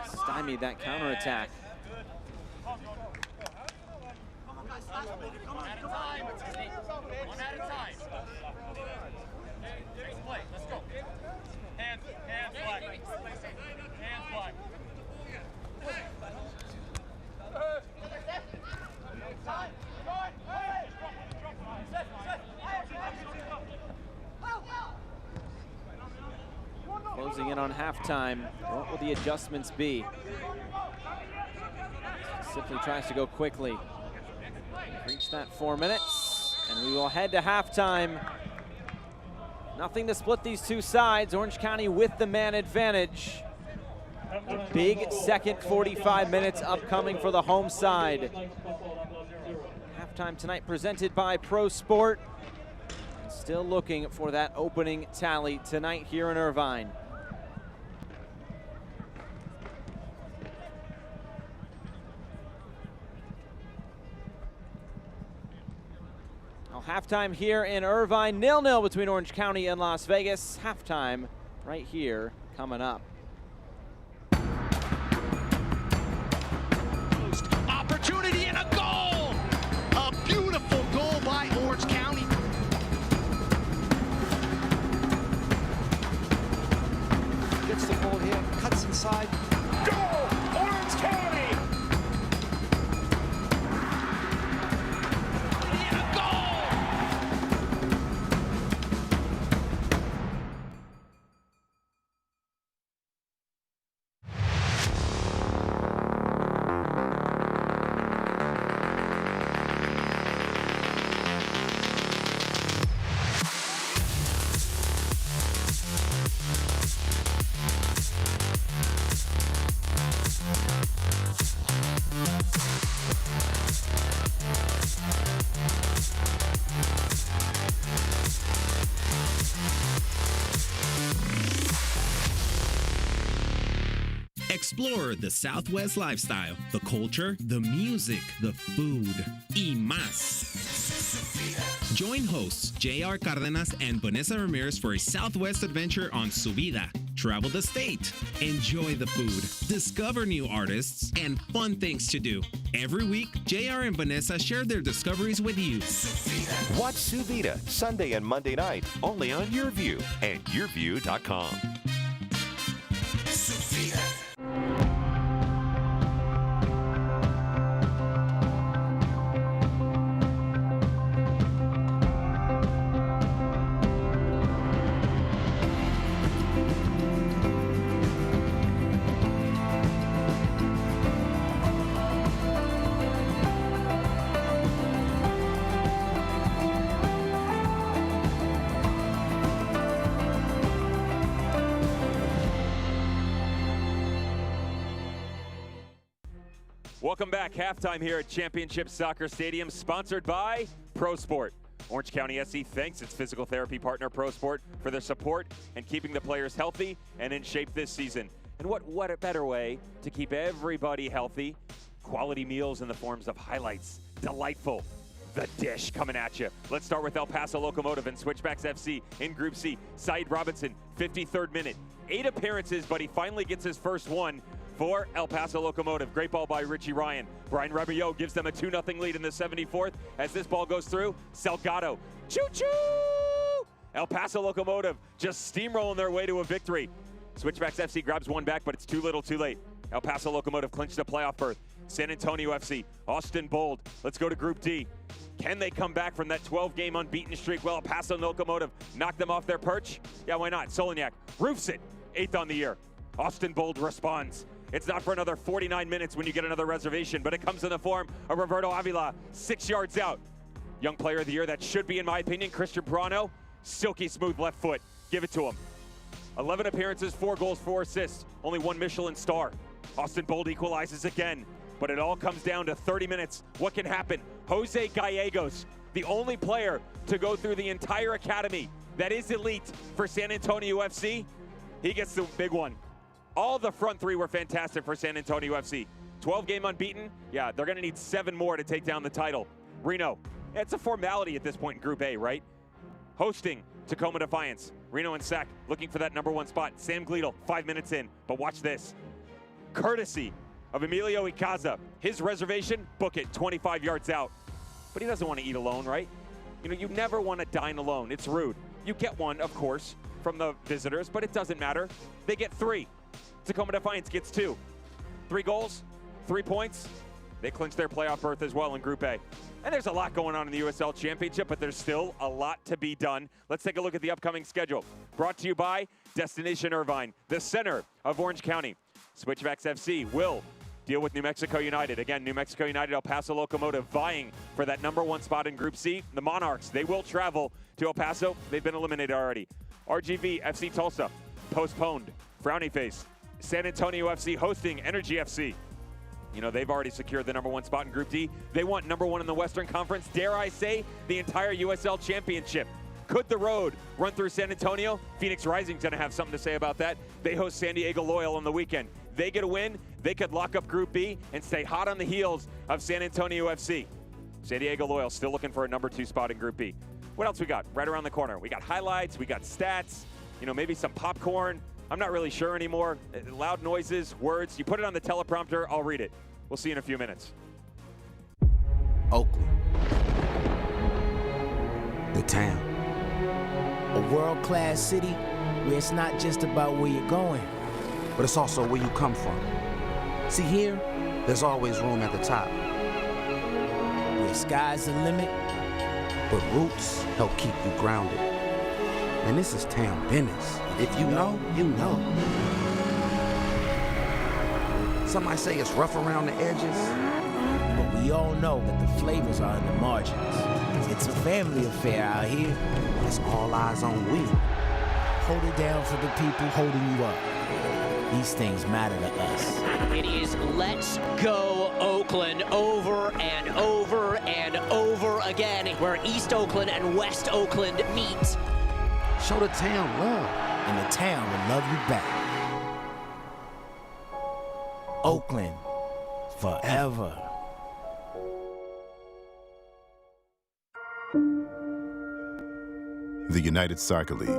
Speaker 1: Stymied that counterattack. Closing in on halftime. What will the adjustments be? Simply tries to go quickly. Reach that 4 minutes, and we will head to halftime. Nothing to split these two sides. Orange County with the man advantage. A big second 45 minutes upcoming for the home side. Halftime tonight presented by Pro Sport. Still looking for that opening tally tonight here in Irvine. Well, halftime here in Irvine, 0-0 between Orange County and Las Vegas. Halftime right here coming up.
Speaker 6: Opportunity and a goal! A beautiful goal by Orange County. Gets the ball here, cuts inside. Goal! Orange County! And a goal!
Speaker 7: Explore the Southwest lifestyle, the culture, the music, the food, y más. Join hosts J.R. Cardenas and Vanessa Ramirez for a Southwest adventure on Subida. Travel the state, enjoy the food, discover new artists, and fun things to do. Every week, JR and Vanessa share their discoveries with you.
Speaker 8: Watch Subida Sunday and Monday night only on YourView and YourView.com.
Speaker 2: Welcome back. Halftime here at Championship Soccer Stadium, sponsored by Pro Sport. Orange County SC thanks its physical therapy partner, Pro Sport, for their support and keeping the players healthy and in shape this season. And what a better way to keep everybody healthy? Quality meals in the forms of highlights. Delightful. The dish coming at you. Let's start with El Paso Locomotive and Switchbacks FC in Group C. Saeed Robinson, 53rd minute. 8 appearances, but he finally gets his first one for El Paso Locomotive. Great ball by Richie Ryan. Brian Remillot gives them a 2-0 lead in the 74th. As this ball goes through, Salgado. Choo-choo! El Paso Locomotive just steamrolling their way to a victory. Switchbacks FC grabs one back, but it's too little too late. El Paso Locomotive clinched a playoff berth. San Antonio FC, Austin Bold. Let's go to Group D. Can they come back from that 12-game unbeaten streak? Well, El Paso Locomotive knocked them off their perch. Yeah, why not? Solignac roofs it. 8th on the year. Austin Bold responds. It's not for another 49 minutes when you get another reservation, but it comes in the form of Roberto Avila, 6 yards out. Young player of the year, that should be, in my opinion, Christian Brano. Silky smooth left foot. Give it to him. 11 appearances, 4 goals, 4 assists. Only 1 Michelin star. Austin Bold equalizes again. but it all comes down to 30 minutes. What can happen? Jose Gallegos, the only player to go through the entire academy that is elite for San Antonio UFC, he gets the big one. All the front three were fantastic for San Antonio UFC. 12-game unbeaten. Yeah, they're going to need 7 more to take down the title. Reno, it's a formality at this point in Group A, right? Hosting Tacoma Defiance. Reno and Sack looking for that #1 spot. Sam Gleadle, 5 minutes in. But watch this. Courtesy of Emilio Icaza. His reservation, book it, 25 yards out. But he doesn't want to eat alone, right? You know, you never want to dine alone. It's rude. You get one, of course, from the visitors, but it doesn't matter. They get 3. Tacoma Defiance gets 2. 3 goals, 3 points. They clinch their playoff berth as well in Group A. And there's a lot going on in the USL Championship, but there's still a lot to be done. Let's take a look at the upcoming schedule. Brought to you by Destination Irvine, the center of Orange County. Switchbacks FC will deal with New Mexico United. Again, New Mexico United, El Paso Locomotive vying for that #1 spot in Group C. The Monarchs, they will travel to El Paso. They've been eliminated already. RGV FC Tulsa, postponed. Frowny Face. San Antonio FC hosting Energy FC. You know, they've already secured the #1 spot in Group D. They want #1 in the Western Conference. Dare I say, the entire USL Championship. Could the road run through San Antonio? Phoenix Rising's going to have something to say about that. They host San Diego Loyal on the weekend. They get a win, they could lock up Group B and stay hot on the heels of San Antonio FC. San Diego Loyal still looking for a #2 spot in Group B. What else we got right around the corner? We got highlights, we got stats, you know, maybe some popcorn. I'm not really sure anymore. Loud noises, words. You put it on the teleprompter, I'll read it. We'll see you in a few minutes.
Speaker 9: Oakland. The town. A world-class city where it's not just about where you're going, but it's also where you come from. See, here, there's always room at the top. Where sky's the limit, but roots help keep you grounded. And this is town business. If you know, you know. Some might say it's rough around the edges, but we all know that the flavors are in the margins. It's a family affair out here. It's all eyes on we. Hold it down for the people holding you up. These things matter to us.
Speaker 10: It is let's go Oakland over and over and over again, where East Oakland and West Oakland meet.
Speaker 9: Show the town love, and the town will love you back. Oakland, forever.
Speaker 11: The United Soccer League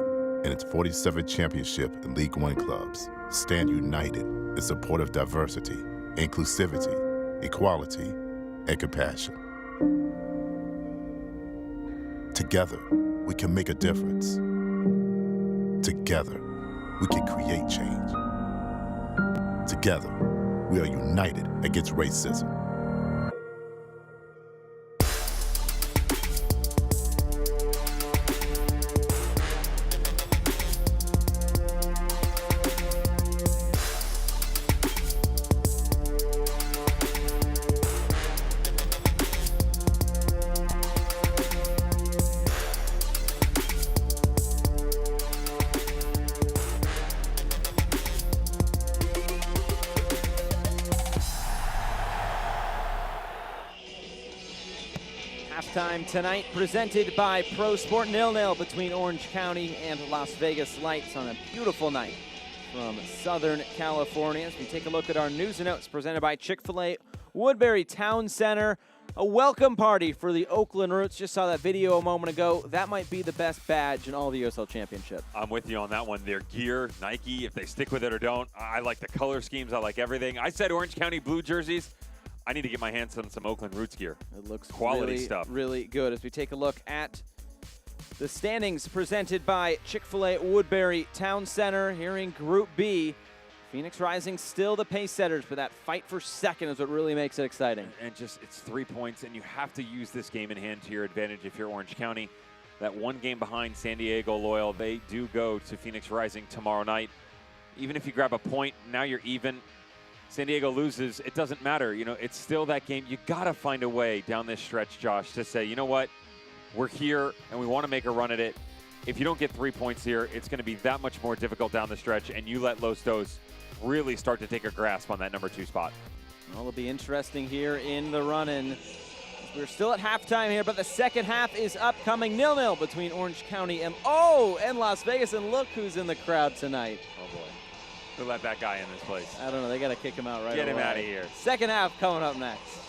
Speaker 11: and its 47th championship in League One clubs stand united in support of diversity, inclusivity, equality, and compassion. Together, we can make a difference. Together, we can create change. Together, we are united against racism.
Speaker 1: Halftime tonight presented by Pro Sport 0-0 between Orange County and Las Vegas Lights on a beautiful night from Southern California. As we take a look at our news and notes presented by Chick-fil-A Woodbury Town Center. A welcome party for the Oakland Roots. Just saw that video a moment ago. That might be the best badge in all the USL Championship.
Speaker 2: I'm with you on that one. Their gear, Nike, if they stick with it or don't. I like the color schemes. I like everything. I said Orange County blue jerseys. I need to get my hands on some Oakland Roots gear.
Speaker 1: It looks
Speaker 2: quality
Speaker 1: really,
Speaker 2: stuff.
Speaker 1: Really good. As we take a look at the standings presented by Chick-fil-A Woodbury Town Center here in Group B. Phoenix Rising still the pace setters, but that fight for second is what really makes it exciting.
Speaker 2: And just, it's 3 points, and you have to use this game in hand to your advantage if you're Orange County. That one game behind San Diego Loyal, they do go to Phoenix Rising tomorrow night. Even if you grab a point, now you're even. San Diego loses, it doesn't matter. You know, it's still that game. You got to find a way down this stretch, Josh, to say, you know what, we're here and we want to make a run at it. If you don't get 3 points here, it's going to be that much more difficult down the stretch, and you let Los Dos really start to take a grasp on that #2 spot.
Speaker 1: Well, it'll be interesting here in the run-in. We're still at halftime here, but the second half is upcoming. 0-0 between Orange County and Las Vegas. And look who's in the crowd tonight.
Speaker 2: Oh, boy. Who let that guy in this place?
Speaker 1: I don't know. They got to kick him out right away.
Speaker 2: Get him out of here.
Speaker 1: Second half coming up next.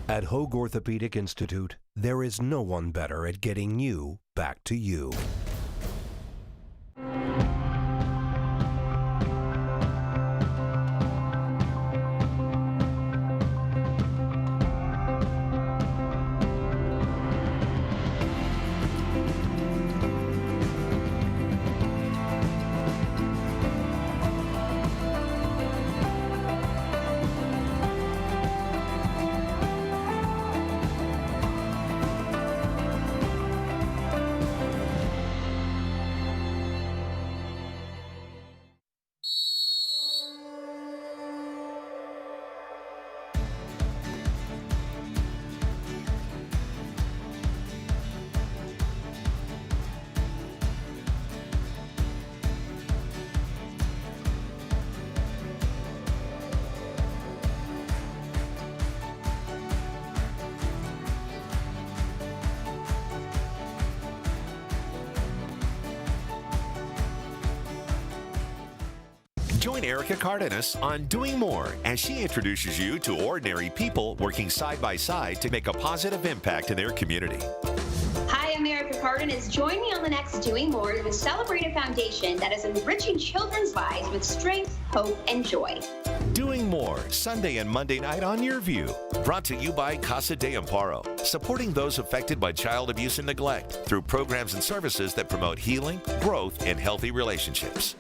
Speaker 12: At Hoag Orthopedic Institute, there is no one better at getting you back to you.
Speaker 8: Join Erica Cardenas on Doing More as she introduces you to ordinary people working side by side to make a positive impact in their community.
Speaker 13: Hi, I'm Erica Cardenas. Join me on the next Doing More to celebrate a foundation that is enriching children's lives with strength, hope, and joy.
Speaker 8: Doing More, Sunday and Monday night on Your View. Brought to you by Casa de Amparo, supporting those affected by child abuse and neglect through programs and services that promote healing, growth, and healthy relationships.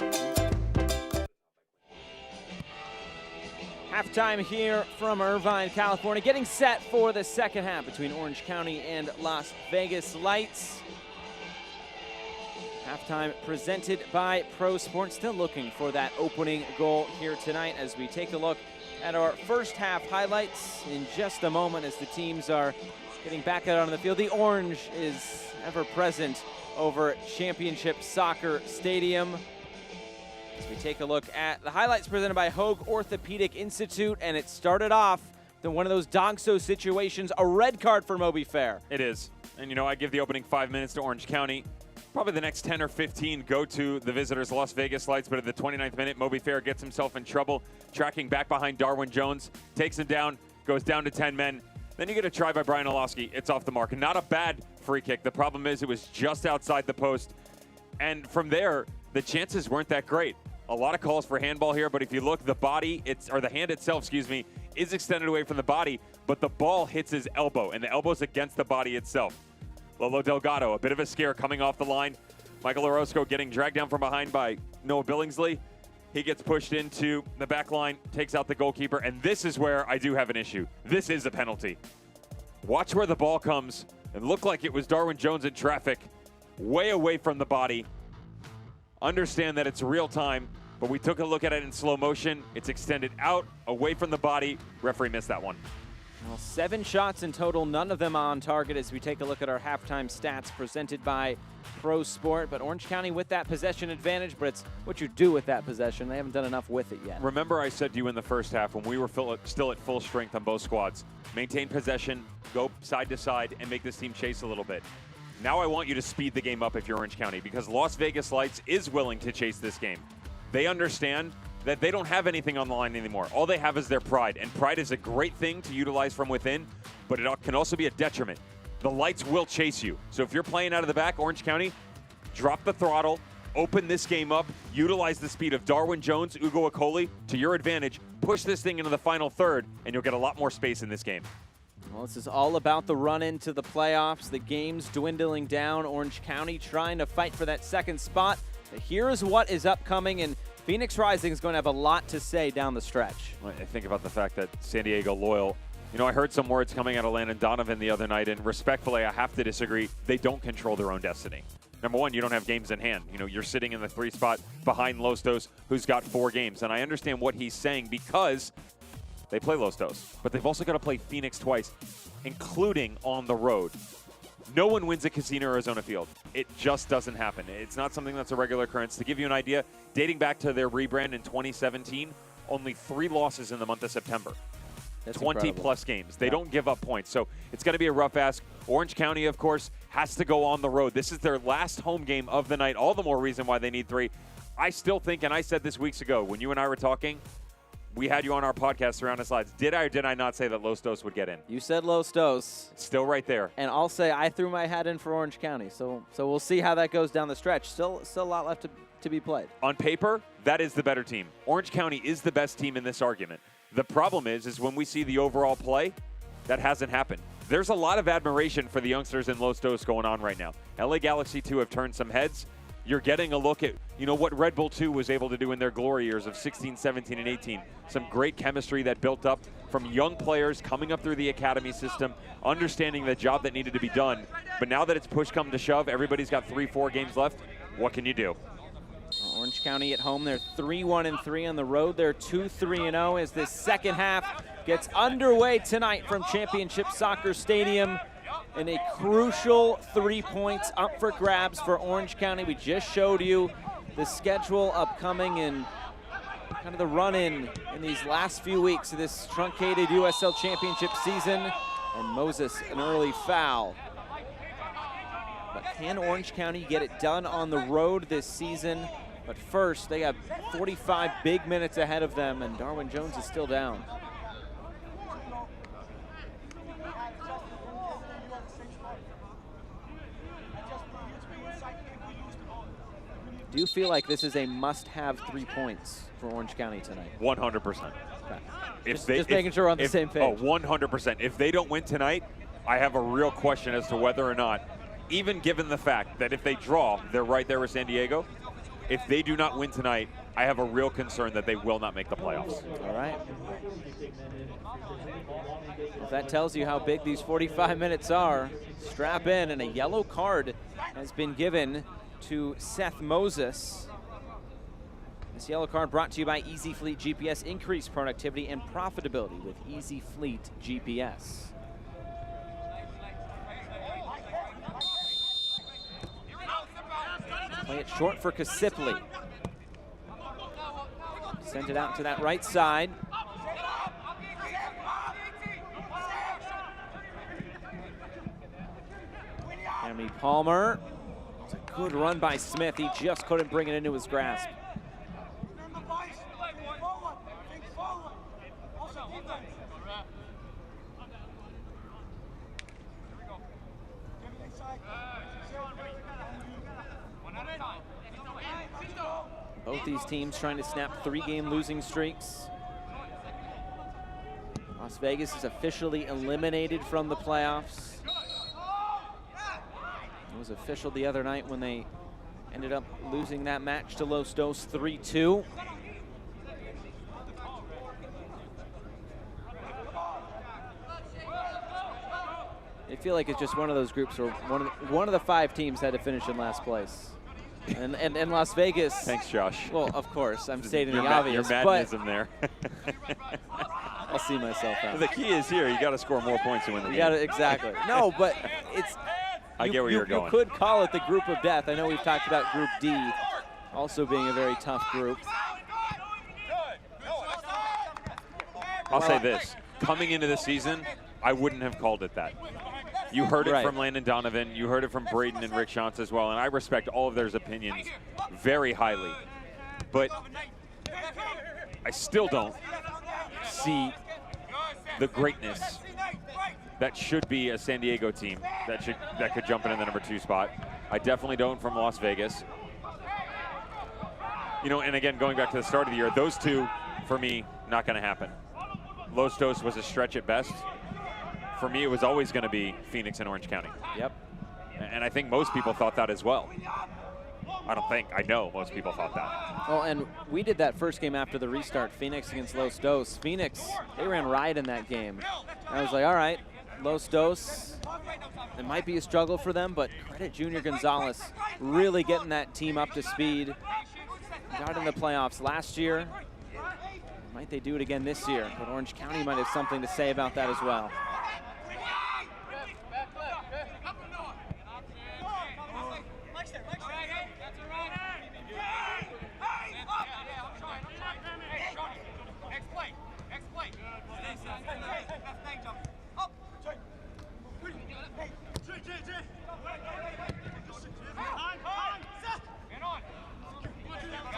Speaker 1: Halftime here from Irvine, California, getting set for the second half between Orange County and Las Vegas Lights. Halftime presented by Pro Sport. Still looking for that opening goal here tonight as we take a look at our first half highlights in just a moment as the teams are getting back out on the field. The orange is ever present over Championship Soccer Stadium. As we take a look at the highlights presented by Hoag Orthopedic Institute, and it started off in one of those dog-so situations, a red card for Moby Fair.
Speaker 2: It is. And, you know, I give the opening 5 minutes to Orange County. Probably the next 10 or 15 go to the visitors, Las Vegas Lights, but at the 29th minute, Moby Fair gets himself in trouble, tracking back behind Darwin Jones, takes him down, goes down to 10 men. Then you get a try by Brian Olowski. It's off the mark. Not a bad free kick. The problem is it was just outside the post. And from there, the chances weren't that great. A lot of calls for handball here, but if you look, the body, the hand itself, is extended away from the body, but the ball hits his elbow, and the elbow's against the body itself. Lolo Delgado, a bit of a scare coming off the line. Michael Orozco getting dragged down from behind by Noah Billingsley. He gets pushed into the back line, takes out the goalkeeper, and this is where I do have an issue. This is a penalty. Watch where the ball comes. It looked like it was Darwin Jones in traffic, way away from the body. Understand that it's real time, but we took a look at it in slow motion. It's extended out, away from the body. Referee missed that one.
Speaker 1: Well, 7 shots in total, none of them on target as we take a look at our halftime stats presented by Pro Sport. But Orange County with that possession advantage, but it's what you do with that possession. They haven't done enough with it yet.
Speaker 2: Remember I said to you in the first half when we were still at full strength on both squads, maintain possession, go side to side, and make this team chase a little bit. Now I want you to speed the game up if you're Orange County, because Las Vegas Lights is willing to chase this game. They understand that they don't have anything on the line anymore. All they have is their pride, and pride is a great thing to utilize from within, but it can also be a detriment. The Lights will chase you. So if you're playing out of the back, Orange County, drop the throttle, open this game up, utilize the speed of Darwin Jones, Ugo Akoli to your advantage, push this thing into the final third, and you'll get a lot more space in this game.
Speaker 1: Well, this is all about the run into the playoffs. The game's dwindling down. Orange County trying to fight for that second spot. But here's what is upcoming, and Phoenix Rising is going to have a lot to say down the stretch.
Speaker 2: I think about the fact that San Diego Loyal You know, I heard some words coming out of Landon Donovan the other night, and respectfully, I have to disagree. They don't control their own destiny. Number one, you don't have games in hand. You know, you're sitting in the 3 spot behind Los Dos, who's got 4 games. And I understand what he's saying because they play Los Dos, but they've also got to play Phoenix twice, including on the road. No one wins at Casino Arizona Field. It just doesn't happen. It's not something that's a regular occurrence. To give you an idea, dating back to their rebrand in 2017, only 3 losses in the month of September.
Speaker 1: That's
Speaker 2: 20-plus games. They don't give up points, so it's going to be a rough ask. Orange County, of course, has to go on the road. This is their last home game of the night. All the more reason why they need 3. I still think, and I said this weeks ago when you and I were talking, we had you on our podcast around the slides. Did I or did I not say that Los Dos would get in?
Speaker 1: You said Los Dos.
Speaker 2: It's still right there.
Speaker 1: And I'll say I threw my hat in for Orange County. So we'll see how that goes down the stretch. Still a lot left to be played.
Speaker 2: On paper, that is the better team. Orange County is the best team in this argument. The problem is when we see the overall play, that hasn't happened. There's a lot of admiration for the youngsters in Los Dos going on right now. LA Galaxy 2 have turned some heads. You're getting a look at, you know, what Red Bull 2 was able to do in their glory years of 16, 17, and 18. Some great chemistry that built up from young players coming up through the academy system, understanding the job that needed to be done. But now that it's push come to shove, everybody's got 3-4 games left. What can you do?
Speaker 1: Orange County at home, they're 3-1-3 on the road. They're 2-3-0 as this second half gets underway tonight from Championship Soccer Stadium. And a crucial 3 points up for grabs for Orange County. We just showed you the schedule upcoming and kind of the run-in in these last few weeks of this truncated USL Championship season. And Moses, an early foul. But can Orange County get it done on the road this season? But first, they have 45 big minutes ahead of them, and Darwin Jones is still down. Do you feel like this is a must-have 3 points for Orange County tonight?
Speaker 2: 100%.
Speaker 1: Okay. Just making sure we're on the same page.
Speaker 2: Oh, 100%. If they don't win tonight, I have a real question as to whether or not, even given the fact that if they draw, they're right there with San Diego. If they do not win tonight, I have a real concern that they will not make the playoffs.
Speaker 1: All right. If that tells you how big these 45 minutes are, strap in, and a yellow card has been given to Seth Moses. This yellow card brought to you by Easy Fleet GPS. Increase productivity and profitability with Easy Fleet GPS. Play it short for Kasipli. Send it out to that right side. Jeremy Palmer. It's a good run by Smith. He just couldn't bring it into his grasp. Both these teams trying to snap 3-game losing streaks. Las Vegas is officially eliminated from the playoffs. It was official the other night when they ended up losing that match to Los Dos 3-2. I feel like it's just one of those groups where one of the 5 teams had to finish in last place. And Las Vegas.
Speaker 2: Thanks, Josh.
Speaker 1: Well, of course, I'm stating the obvious.
Speaker 2: Your madnism there.
Speaker 1: I'll see myself out.
Speaker 2: The key is here, you got to score more points to win the game.
Speaker 1: Exactly. No, but it's.
Speaker 2: I get where you're going.
Speaker 1: You could call it the group of death. I know we've talked about Group D also being a very tough group.
Speaker 2: I'll say this. Coming into the season, I wouldn't have called it that. You heard it from Landon Donovan. You heard it from Braden and Rick Shantz as well, and I respect all of their opinions very highly. But I still don't see the greatness that should be a San Diego team that could jump in the number 2 spot. I definitely don't from Las Vegas. You know, and again, going back to the start of the year, those two, for me, not going to happen. Los Dos was a stretch at best. For me, it was always going to be Phoenix and Orange County.
Speaker 1: Yep.
Speaker 2: And I think most people thought that as well. I don't think. I know most people thought that.
Speaker 1: Well, and we did that first game after the restart, Phoenix against Los Dos. Phoenix, they ran riot in that game. I was like, all right, Los Dos, it might be a struggle for them, but credit Junior Gonzalez really getting that team up to speed. Got in the playoffs last year. Might they do it again this year? But Orange County might have something to say about that as well.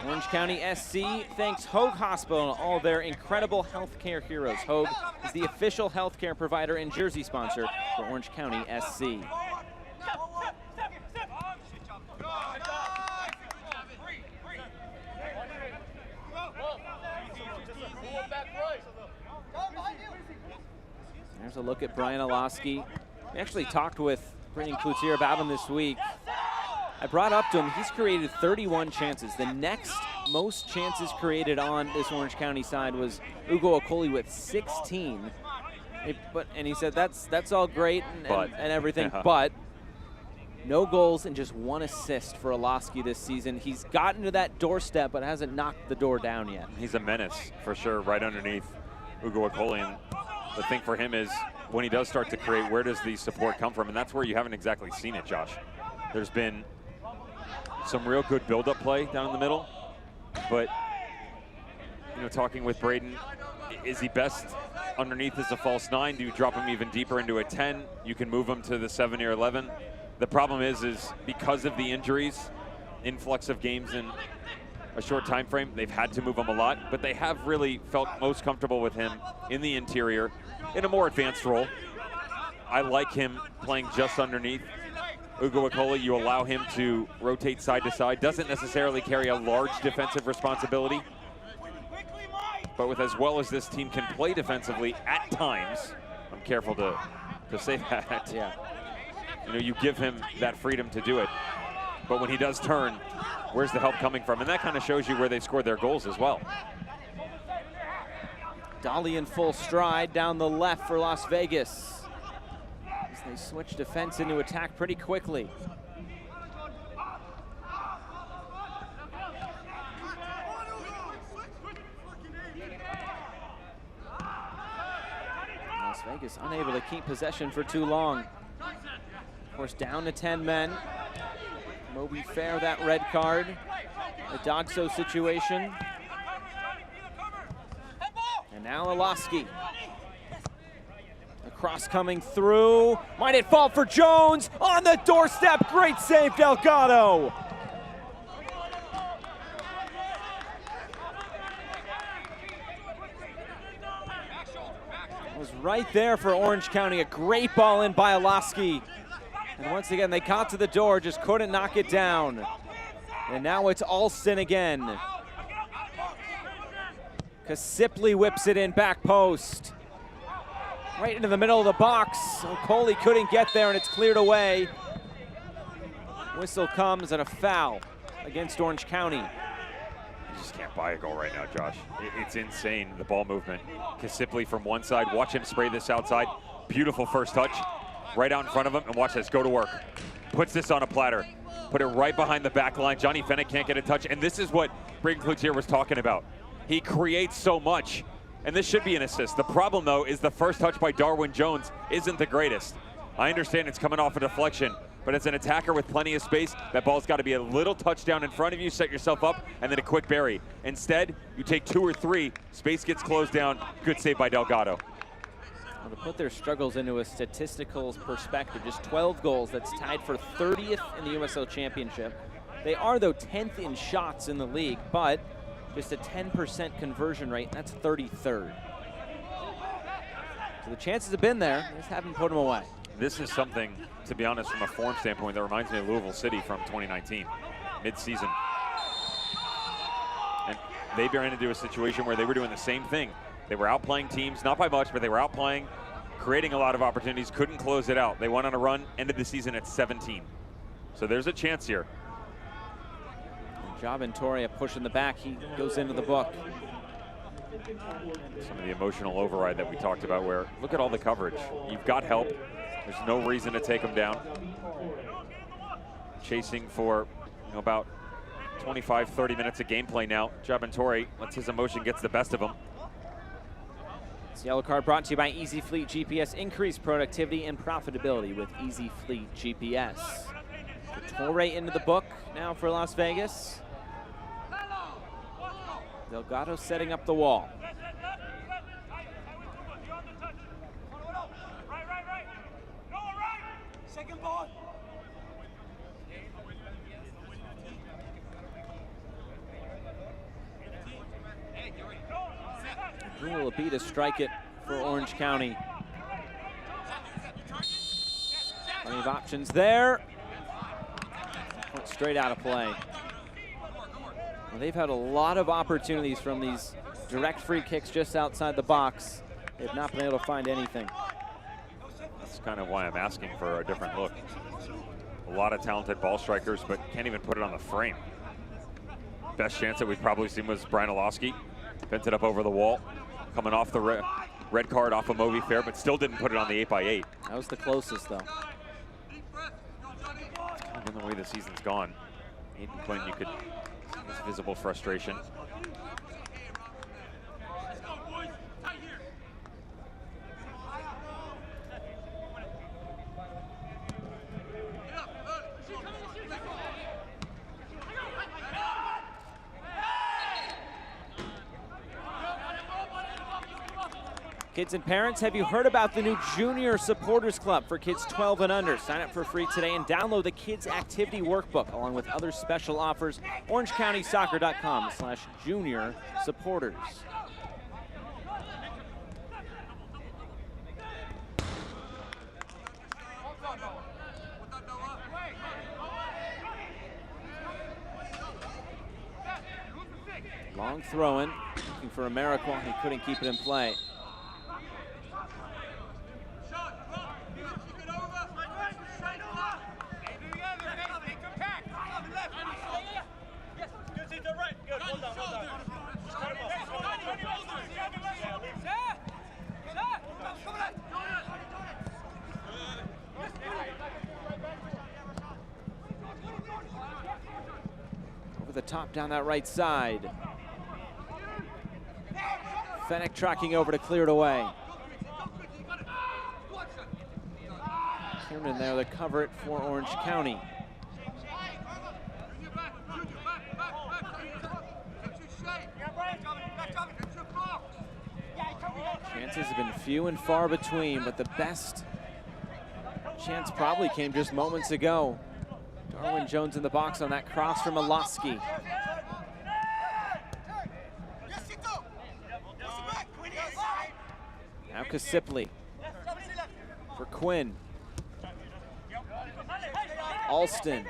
Speaker 1: Orange County SC thanks Hoag Hospital and all their incredible healthcare heroes. Hoag is the official healthcare provider and jersey sponsor for Orange County SC. There's a look at Brian Olaski. We actually talked with Brandon Cloutier about him this week. I brought up to him, he's created 31 chances. The next most chances created on this Orange County side was Ugo Okoli with 16. And he said that's all great and everything, but no goals and just 1 assist for Olaski this season. He's gotten to that doorstep, but hasn't knocked the door down yet.
Speaker 2: He's a menace for sure, right underneath Ugo Okoli. And the thing for him is when he does start to create, where does the support come from? And that's where you haven't exactly seen it, Josh. There's been some real good build-up play down in the middle, but talking with Braden, is he best underneath as a false 9? Do you drop him even deeper into a 10? You can move him to the 7 or 11. The problem is because of the injuries, influx of games in a short time frame, they've had to move him a lot, but they have really felt most comfortable with him in the interior in a more advanced role. I like him playing just underneath Ugo Okoli. You allow him to rotate side to side. Doesn't necessarily carry a large defensive responsibility. But with as well as this team can play defensively at times, I'm careful to say that.
Speaker 1: Yeah.
Speaker 2: You give him that freedom to do it. But when he does turn, where's the help coming from? And that kind of shows you where they've scored their goals as well.
Speaker 1: Dolly in full stride down the left for Las Vegas. They switch defense into attack pretty quickly. Las Vegas unable to keep possession for too long. Of course, down to 10 men. Moby Fair, that red card. A Dogso situation. And now Olaski. Cross coming through. Might it fall for Jones? On the doorstep. Great save, Delgado. It was right there for Orange County. A great ball in by Olaski. And once again, they got to the door, just couldn't knock it down. And now it's Alston again. Kasipley whips it in, back post. Right into the middle of the box. Okoli couldn't get there, and it's cleared away. Whistle comes and a foul against Orange County.
Speaker 2: You just can't buy a goal right now, Josh. It's insane, the ball movement. Kasipley from one side. Watch him spray this outside. Beautiful first touch. Right out in front of him, and watch this go to work. Puts this on a platter. Put it right behind the back line. Johnny Fennick can't get a touch, and this is what Braden Cloutier was talking about. He creates so much. And this should be an assist. The problem, though, is the first touch by Darwin Jones isn't the greatest. I understand it's coming off a deflection, but as an attacker with plenty of space, that ball's got to be a little touchdown in front of you, set yourself up, and then a quick bury. Instead, you take 2 or 3, space gets closed down. Good save by Delgado.
Speaker 1: Well, to put their struggles into a statistical perspective, just 12 goals. That's tied for 30th in the USL Championship. They are, though, 10th in shots in the league, but just a 10% conversion rate, that's 33rd. So the chances have been there, they just haven't put them away.
Speaker 2: This is something, to be honest, from a form standpoint, that reminds me of Louisville City from 2019, mid-season. And they ran into a situation where they were doing the same thing. They were outplaying teams, not by much, but they were outplaying, creating a lot of opportunities, couldn't close it out. They went on a run, ended the season at 17. So there's a chance here.
Speaker 1: Ventoria pushing the back. He goes into the book.
Speaker 2: Some of the emotional override that we talked about where, look at all the coverage. You've got help. There's no reason to take him down. Chasing for about 25, 30 minutes of gameplay now. Ventoria lets his emotion gets the best of him.
Speaker 1: This yellow card brought to you by Easy Fleet GPS. Increase productivity and profitability with Easy Fleet GPS. Torre into the book now for Las Vegas. Delgado setting up the wall. Who will it be to strike it for Orange County? Plenty of options there. Went straight out of play. Well, they've had a lot of opportunities from these direct free kicks just outside the box. They've not been able to find anything.
Speaker 2: That's kind of why I'm asking for a different look. A lot of talented ball strikers, but can't even put it on the frame. Best chance that we've probably seen was Brian Olowski. Bent it up over the wall. Coming off the red card off of Moby Fair, but still didn't put it on the 8x8.
Speaker 1: That was the closest, though.
Speaker 2: It's kind of been the way the season's gone. Aiden Quinn, you could see this visible frustration.
Speaker 1: Kids and parents, have you heard about the new Junior Supporters Club for kids 12 and under? Sign up for free today and download the Kids Activity Workbook along with other special offers. OrangeCountySoccer.com/junior supporters. Long throw-in, looking for Ameriqua. He couldn't keep it in play. Over the top down that right side. Fennec tracking over to clear it away. Kiernan there to cover it for Orange County. Chances have been few and far between, but the best chance probably came just moments ago. Darwin Jones in the box on that cross from Olowski. Now Kasipli for Quinn. Alston.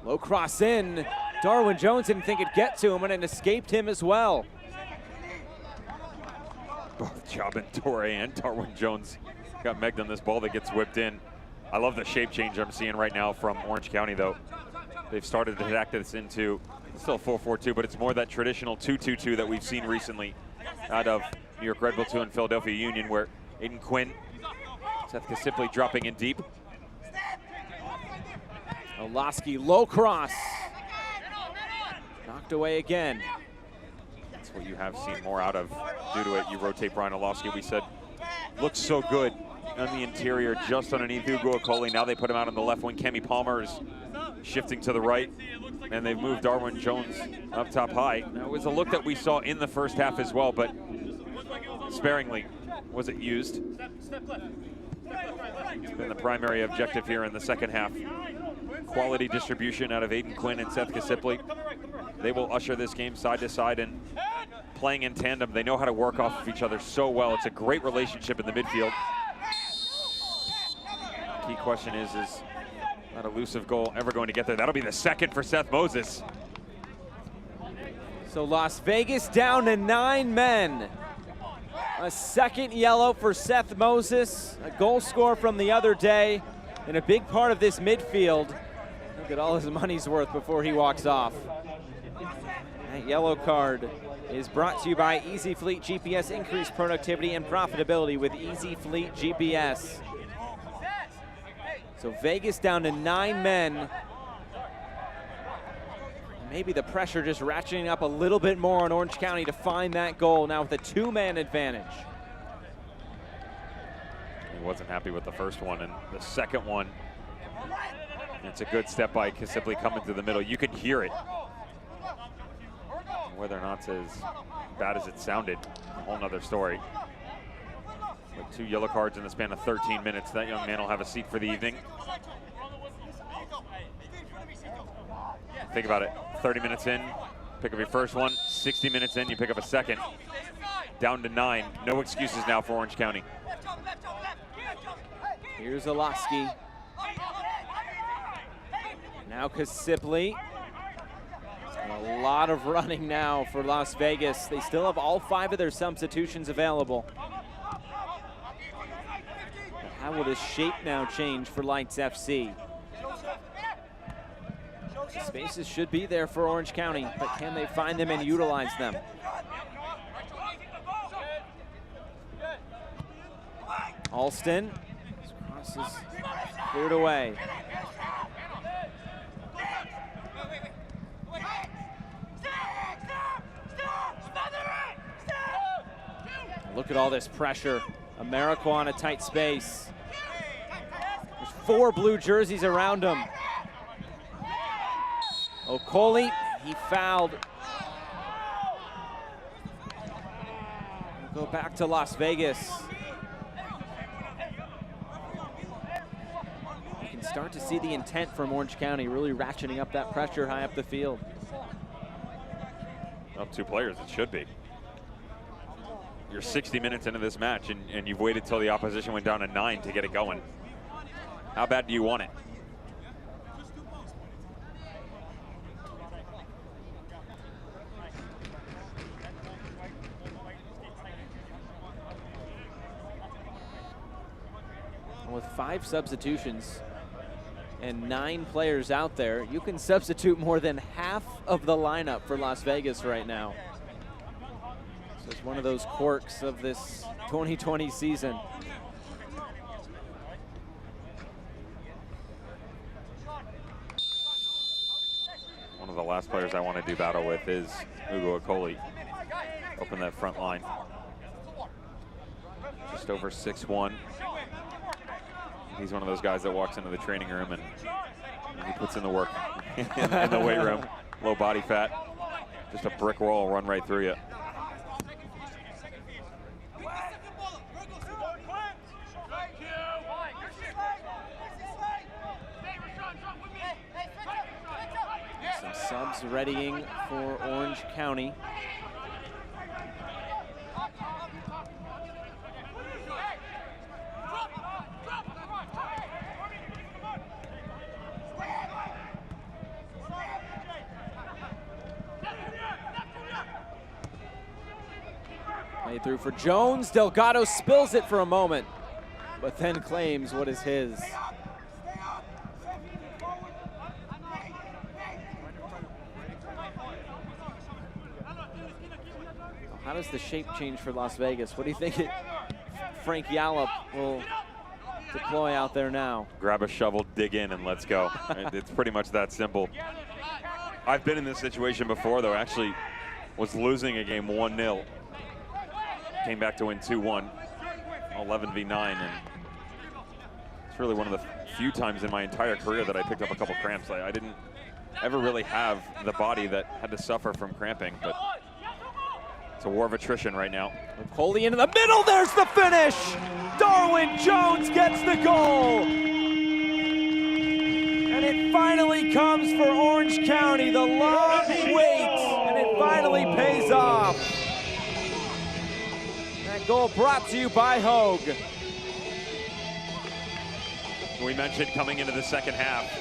Speaker 1: Low cross in. Darwin Jones didn't think it'd get to him, and it escaped him as well.
Speaker 2: Both Ventoria and Darwin Jones got megged on this ball that gets whipped in. I love the shape change I'm seeing right now from Orange County, though. They've started to act this into still 4-4-2, but it's more that traditional 2-2-2 that we've seen recently out of New York Red Bull 2 and Philadelphia Union, where Aiden Quinn, Seth Kasipli dropping in deep.
Speaker 1: Olowski, low cross. Knocked away again.
Speaker 2: That's what you have seen more out of due to it. You rotate Brian Olowski, we said, looks so good on the interior, just underneath Ugo Okoli. Now they put him out on the left wing. Kemi Palmer is shifting to the right, and they've moved Darwin Jones up top high. That was a look that we saw in the first half as well, but sparingly was it used. It's been the primary objective here in the second half. Quality distribution out of Aiden Quinn and Seth Kasipli. They will usher this game side to side, and playing in tandem, they know how to work off of each other so well. It's a great relationship in the midfield. Key question is that elusive goal ever going to get there? That'll be the second for Seth Moses.
Speaker 1: So Las Vegas down to 9 men. A second yellow for Seth Moses, a goal score from the other day, and a big part of this midfield. They've get all his money's worth before he walks off. That yellow card is brought to you by Easy Fleet GPS. Increase productivity and profitability with Easy Fleet GPS. So Vegas down to 9 men. Maybe the pressure just ratcheting up a little bit more on Orange County to find that goal now with a 2-man advantage.
Speaker 2: He wasn't happy with the first one, and the second one, it's a good step by Kasipli coming through the middle. You could hear it. Whether or not it's as bad as it sounded, a whole nother story. With 2 yellow cards in the span of 13 minutes, that young man will have a seat for the evening. Think about it, 30 minutes in, pick up your first one, 60 minutes in, you pick up a second. Down to 9, no excuses now for Orange County.
Speaker 1: Here's Olaski. Now Kasipli. A lot of running now for Las Vegas. They still have all 5 of their substitutions available. How will this shape now change for Lights FC? The spaces should be there for Orange County, but can they find them and utilize them? Alston. This cross is cleared away. Look at all this pressure. Americo on a tight space. There's 4 blue jerseys around him. Okoli, he fouled. We'll go back to Las Vegas. You can start to see the intent from Orange County, really ratcheting up that pressure high up the field.
Speaker 2: Up 2 players, it should be. You're 60 minutes into this match, and you've waited till the opposition went down to 9 to get it going. How bad do you want it?
Speaker 1: With 5 substitutions and 9 players out there, you can substitute more than half of the lineup for Las Vegas right now. So it's one of those quirks of this 2020 season.
Speaker 2: One of the last players I want to do battle with is Ugo Okoli. Open that front line. Just over 6'1". He's one of those guys that walks into the training room and he puts in the work in the weight room. Low body fat. Just a brick wall run right through you.
Speaker 1: Some subs readying for Orange County. Play through for Jones. Delgado spills it for a moment, but then claims what is his. How does the shape change for Las Vegas? What do you think Frank Yallop will deploy out there now?
Speaker 2: Grab a shovel, dig in, and let's go. It's pretty much that simple. I've been in this situation before, though. Actually was losing a game 1-0. Came back to win 2-1, 11v9, and it's really one of the few times in my entire career that I picked up a couple cramps. I didn't ever really have the body that had to suffer from cramping, but it's a war of attrition right now.
Speaker 1: Coley into the middle, there's the finish! Darwin Jones gets the goal! And it finally comes for Orange County, the long wait, and it finally pays off. That goal brought to you by Hogue.
Speaker 2: We mentioned coming into the second half,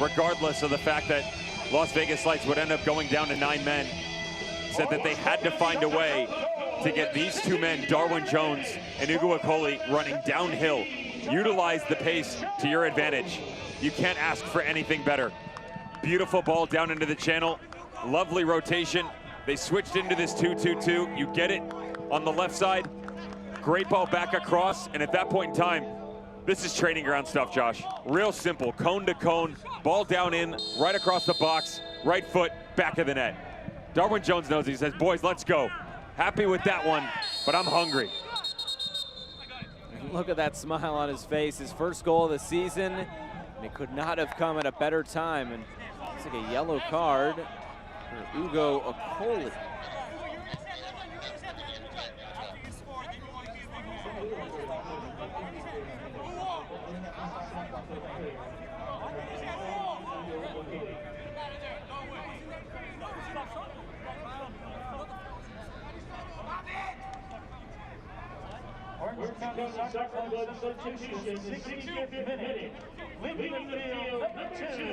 Speaker 2: regardless of the fact that Las Vegas Lights would end up going down to 9 men, said that they had to find a way to get these 2 men, Darwin Jones and Ugo Okoli, running downhill. Utilize the pace to your advantage. You can't ask for anything better. beautiful ball down into the channel. Lovely rotation. They switched into this 2-2-2. You get it on the left side. Great ball back across, and at that point in time, this is training ground stuff, Josh. Real simple, cone to cone, ball down in, right across the box, right foot, back of the net. Darwin Jones knows it. He says, boys, let's go. Happy with that one, but I'm hungry.
Speaker 1: Look at that smile on his face. His first goal of the season, and it could not have come at a better time. And it's like a yellow card for Ugo Okoli.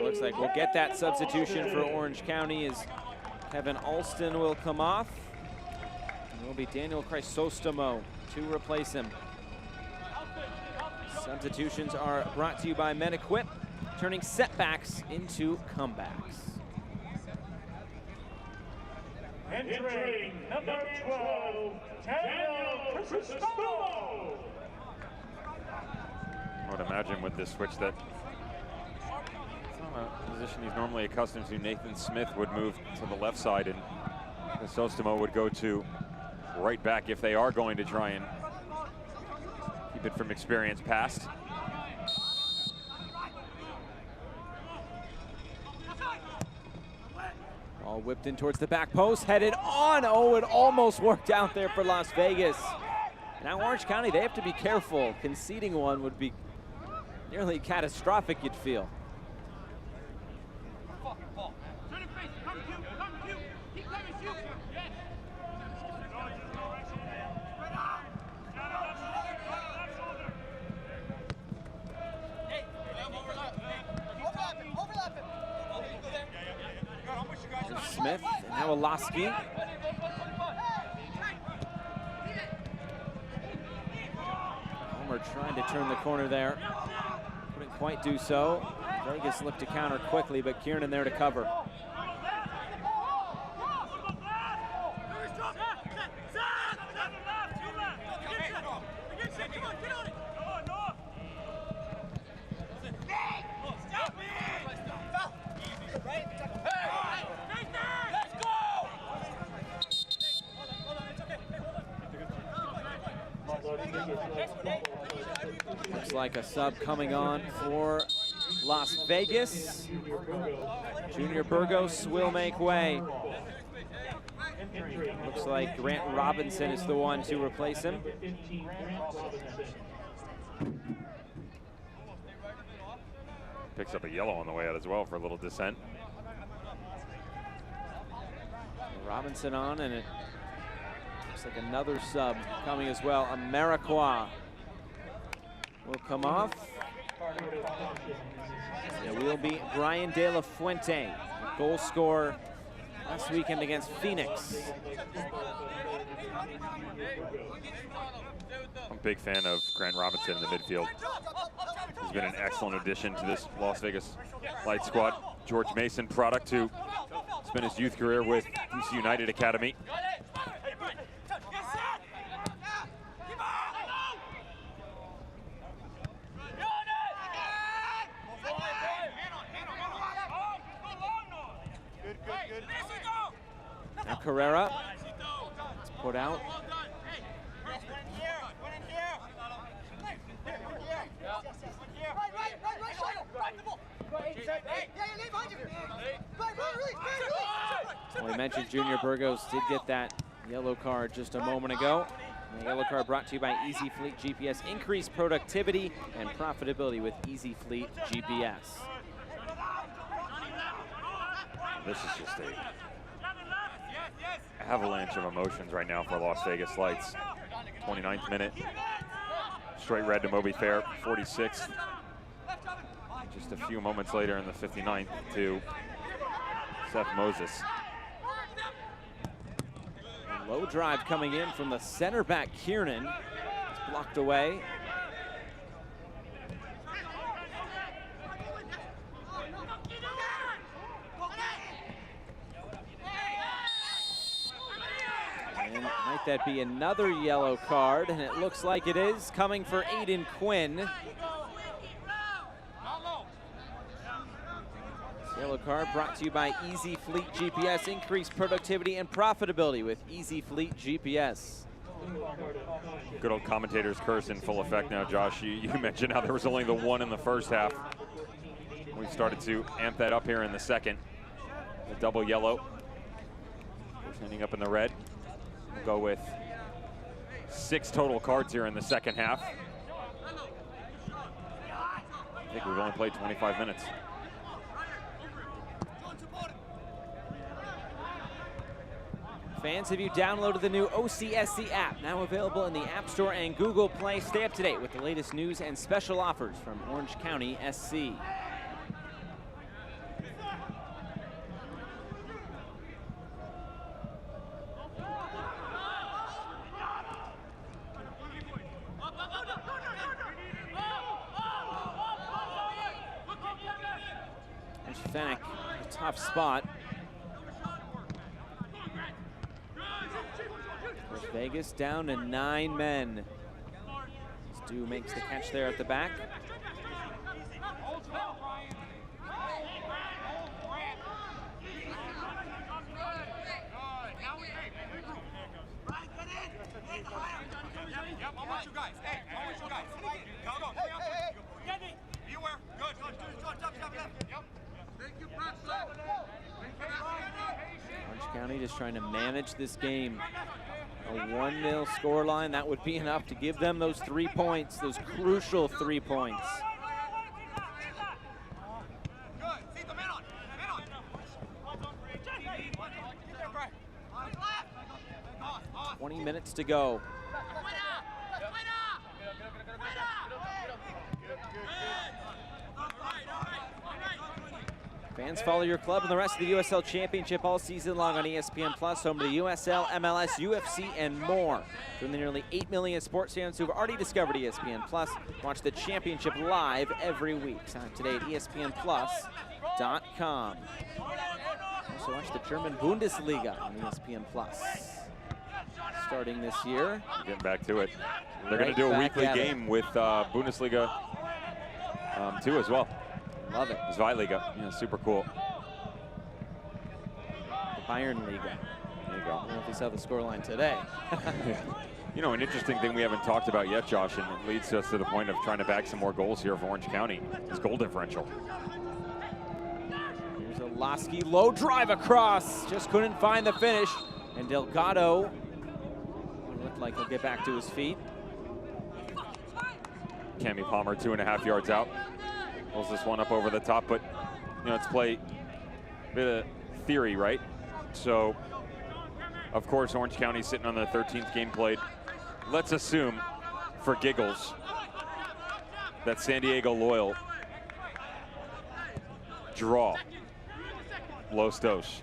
Speaker 1: Looks like we'll get that substitution for Orange County as Kevin Alston will come off. And it will be Daniel Chrysostomo to replace him. Substitutions are brought to you by MedEquip, turning setbacks into comebacks.
Speaker 5: Entering number 12, Daniel Chrysostomo.
Speaker 2: I would imagine with this switch that it's not a position he's normally accustomed to. Nathan Smith would move to the left side, and Chrysostomo would go to right back if they are going to try and keep it from experience past.
Speaker 1: Ball whipped in towards the back post, headed on. Oh, it almost worked out there for Las Vegas. Now Orange County, they have to be careful. Conceding one would be nearly catastrophic, you'd feel. Smith, and now Olaski. Homer trying to turn the corner there. Couldn't quite do so. Vegas looked to counter quickly, but Kiernan there to cover. Looks like a sub coming on for Las Vegas. Junior Burgos will make way. Looks like Grant Robinson is the one to replace him.
Speaker 2: Picks up a yellow on the way out as well for a little dissent.
Speaker 1: Robinson on, and it looks like another sub coming as well. Amarikwa will come off. It will be Brian De La Fuente, goal scorer last weekend against Phoenix.
Speaker 2: I'm a big fan of Grant Robinson in the midfield. He's been an excellent addition to this Las Vegas Light squad. George Mason product who spent his youth career with DC United Academy.
Speaker 1: Now Carrera, it's put out. Well, we mentioned Junior Burgos did get that yellow card just a moment ago. And the yellow card brought to you by Easy Fleet GPS. Increase productivity and profitability with Easy Fleet GPS.
Speaker 2: This is just a avalanche of emotions right now for Las Vegas Lights. 29th minute. Straight red to Moby Fair, 46th. Just a few moments later in the 59th to Seth Moses.
Speaker 1: Low drive coming in from the center back Kiernan. It's blocked away. might that be another yellow card? And it looks like it is, coming for Aiden Quinn. Yellow card brought to you by Easy Fleet GPS. Increase productivity and profitability with Easy Fleet GPS.
Speaker 2: Good old commentator's curse in full effect now, Josh. You mentioned how there was only the one in the first half. We started to amp that up here in the second. The double yellow. Ending up in the red. We'll go with 6 total cards here in the second half. I think we've only played 25 minutes.
Speaker 1: Fans, have you downloaded the new OCSC app? Now available in the App Store and Google Play. Stay up to date with the latest news and special offers from Orange County SC. Fennec, a tough spot. First Vegas down to 9 men. Stu makes the catch there at the back. Orange County just trying to manage this game. A 1-0 scoreline, that would be enough to give them those 3 points, those crucial 3 points. "20 minutes to go. Fans, follow your club and the rest of the USL Championship all season long on ESPN Plus, home to the USL, MLS, UFC, and more. From the nearly 8 million sports fans who have already discovered ESPN Plus, watch the championship live every week. Sign up today at ESPNplus.com. Also watch the German Bundesliga on ESPN Plus. Starting this year.
Speaker 2: Getting back to it. They're going to do a weekly game with Bundesliga 2 as well.
Speaker 1: Love it.
Speaker 2: Zweitliga. Yeah, super cool.
Speaker 1: The Bayern Liga.
Speaker 2: There you go.
Speaker 1: I don't know if you saw the scoreline today.
Speaker 2: You know, an interesting thing we haven't talked about yet, Josh, and it leads us to the point of trying to bag some more goals here for Orange County, is goal differential.
Speaker 1: Here's a Lasky low drive across. Just couldn't find the finish. And Delgado looked like he'll get back to his feet.
Speaker 2: Cami Palmer 2.5 yards out. Pulls this one up over the top, but you know, it's play a bit of theory, right? So, of course, Orange County sitting on their 13th game played. Let's assume, for giggles, that San Diego Loyal draw Los Dos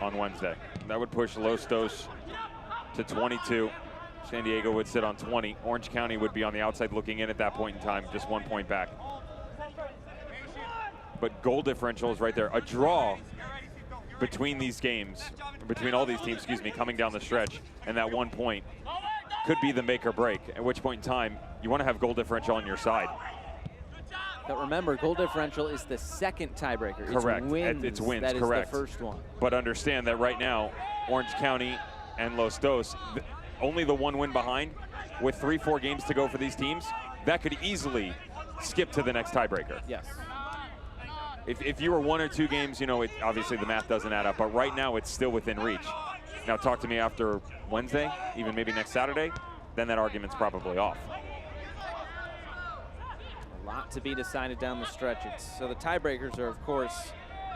Speaker 2: on Wednesday. That would push Los Dos to 22. San Diego would sit on 20. Orange County would be on the outside looking in at that point in time, just 1 point back. But goal differential is right there. A draw between these games, between all these teams, excuse me, coming down the stretch, and that 1 point could be the make or break, at which point in time you want to have goal differential on your side.
Speaker 1: But remember, goal differential is the second tiebreaker.
Speaker 2: Correct.
Speaker 1: It's wins. That
Speaker 2: correct.
Speaker 1: Is the first one.
Speaker 2: But understand that right now, Orange County and Los Dos, only the 1 win behind, with 3-4 games to go for these teams, that could easily skip to the next tiebreaker.
Speaker 1: Yes.
Speaker 2: If you were 1 or 2 games, you know, obviously the math doesn't add up, but right now it's still within reach. Now talk to me after Wednesday, even maybe next Saturday, then that argument's probably off.
Speaker 1: A lot to be decided down the stretch. So the tiebreakers are, of course,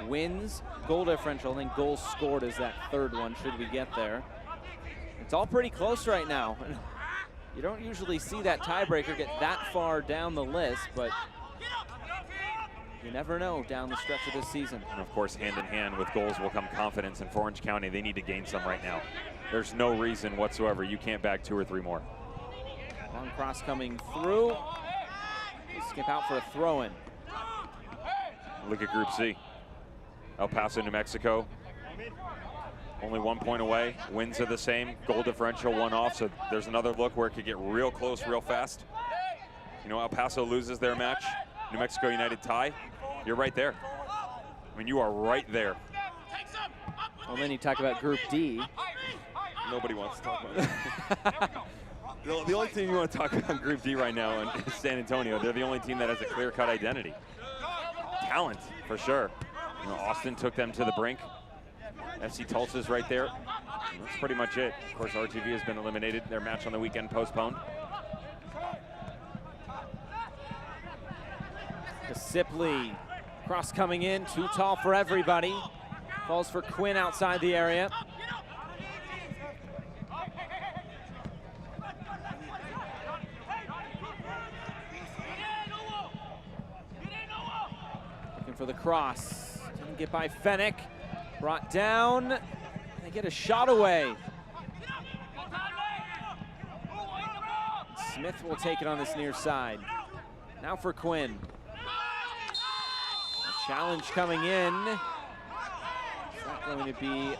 Speaker 1: wins, goal differential, and then goals scored is that third one, should we get there. It's all pretty close right now. You don't usually see that tiebreaker get that far down the list, but you never know down the stretch of this season.
Speaker 2: And of course, hand in hand with goals will come confidence, and for Orange County, they need to gain some right now. There's no reason whatsoever you can't bag 2 or 3 more.
Speaker 1: Long cross coming through. They skip out for a throw-in.
Speaker 2: Look at Group C. El Paso, New Mexico. only 1 point away. Wins are the same. Goal differential 1 off, so there's another look where it could get real close real fast. You know, El Paso loses their match. New Mexico United tie. You're right there. I mean, you are right there.
Speaker 1: Well, then you talk about Group D.
Speaker 2: Nobody wants to talk about it. The only team you want to talk about in Group D right now is San Antonio. They're the only team that has a clear-cut identity. Talent, for sure. You know, Austin took them to the brink. FC Tulsa's right there. That's pretty much it. Of course, RTV has been eliminated. Their match on the weekend postponed.
Speaker 1: Sipley, cross coming in, too tall for everybody. Falls for Quinn outside the area. Looking for the cross. Didn't get by Fennick. Brought down. They get a shot away. Smith will take it on this near side. Now for Quinn. A challenge coming in. Is that going to be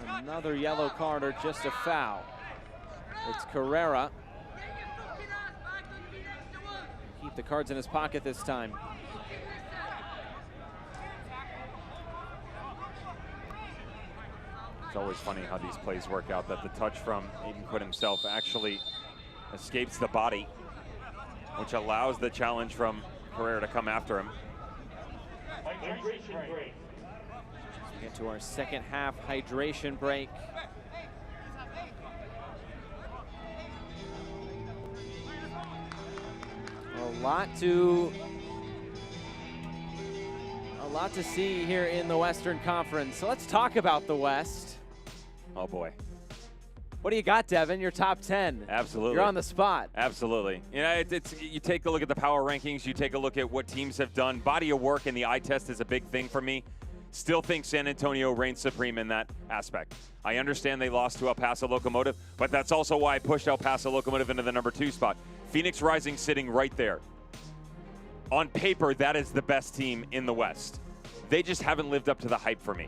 Speaker 1: another yellow card or just a foul? It's Carrera. Keep the cards in his pocket this time.
Speaker 2: It's always funny how these plays work out, that the touch from Aiden Quinn himself actually escapes the body, which allows the challenge from Carrera to come after him.
Speaker 1: Get to our second half hydration break. A lot to see here in the Western Conference. So let's talk about the West.
Speaker 2: Oh boy.
Speaker 1: What do you got, Devin? Your top 10.
Speaker 2: Absolutely.
Speaker 1: You're on the spot.
Speaker 2: Absolutely. You know, you take a look at the power rankings, you take a look at what teams have done. Body of work and the eye test is a big thing for me. Still think San Antonio reigns supreme in that aspect. I understand they lost to El Paso Locomotive, but that's also why I pushed El Paso Locomotive into the number 2 spot. Phoenix Rising sitting right there. On paper, that is the best team in the West. They just haven't lived up to the hype for me.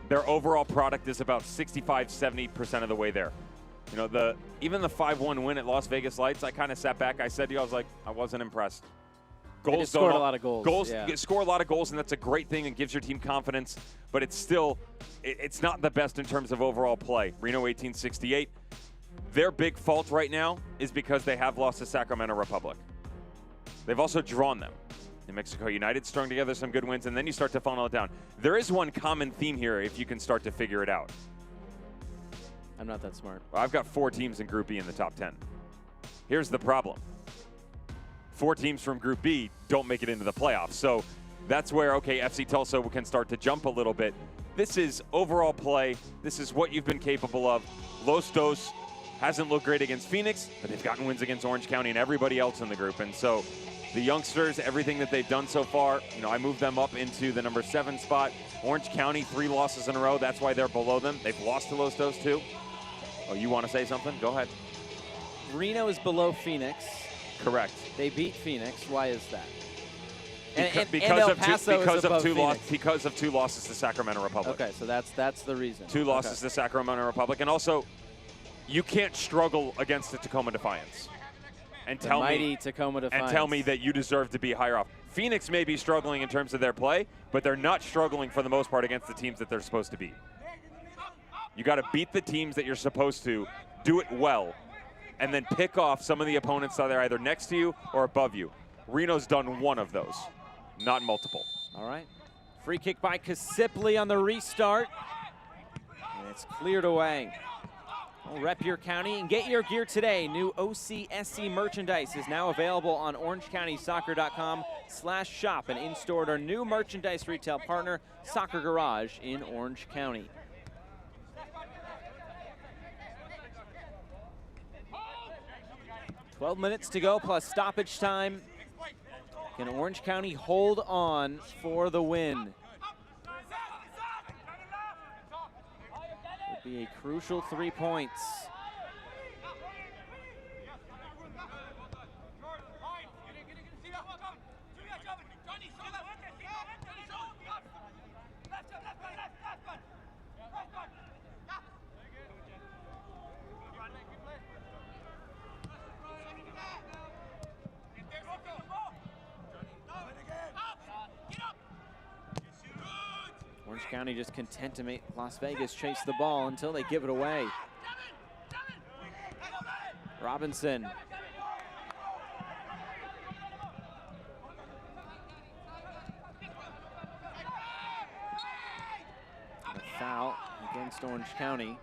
Speaker 2: Their overall product is about 65-70% of the way there. You know, even the 5-1 win at Las Vegas Lights, I kind of sat back. I said to you, I was like, I wasn't impressed.
Speaker 1: Goals scored a lot of goals.
Speaker 2: Score a lot of goals, and that's a great thing and gives your team confidence. But it's still, it's not the best in terms of overall play. Reno 1868. Their big fault right now is because they have lost to Sacramento Republic. They've also drawn them. New Mexico United strung together some good wins, and then you start to funnel it down. There is one common theme here if you can start to figure it out.
Speaker 1: I'm not that smart.
Speaker 2: Well, I've got 4 teams in Group B in the top 10. Here's the problem. 4 teams from Group B don't make it into the playoffs. So that's where, okay, FC Tulsa can start to jump a little bit. This is overall play. This is what you've been capable of. Los Dos hasn't looked great against Phoenix, but they've gotten wins against Orange County and everybody else in the group. And so the youngsters, everything that they've done so far, you know, I moved them up into the number 7 spot. Orange County, 3 losses in a row. That's why they're below them. They've lost to Los Dos too. Oh, you want to say something? Go ahead.
Speaker 1: Reno is below Phoenix.
Speaker 2: Correct.
Speaker 1: They beat Phoenix. Why is that?
Speaker 2: Because of 2 losses to Sacramento Republic.
Speaker 1: Okay, so that's the reason.
Speaker 2: 2 losses to Sacramento Republic, and also you can't struggle against the Tacoma Defiance and tell me that you deserve to be higher off. Phoenix may be struggling in terms of their play, but they're not struggling for the most part against the teams that they're supposed to beat. You got to beat the teams that you're supposed to, do it well, and then pick off some of the opponents that are either next to you or above you. Reno's done 1 of those, not multiple.
Speaker 1: All right. Free kick by Sipley on the restart. And it's cleared away. Well, rep your county and get your gear today. New OCSC merchandise is now available on orangecountysoccer.com/shop and in-store at our new merchandise retail partner, Soccer Garage in Orange County. "12 minutes to go plus stoppage time. Can Orange County hold on for the win?" Would be a crucial 3 points. Orange County just content to make Las Vegas chase the ball until they give it away. Robinson. A foul against Orange County.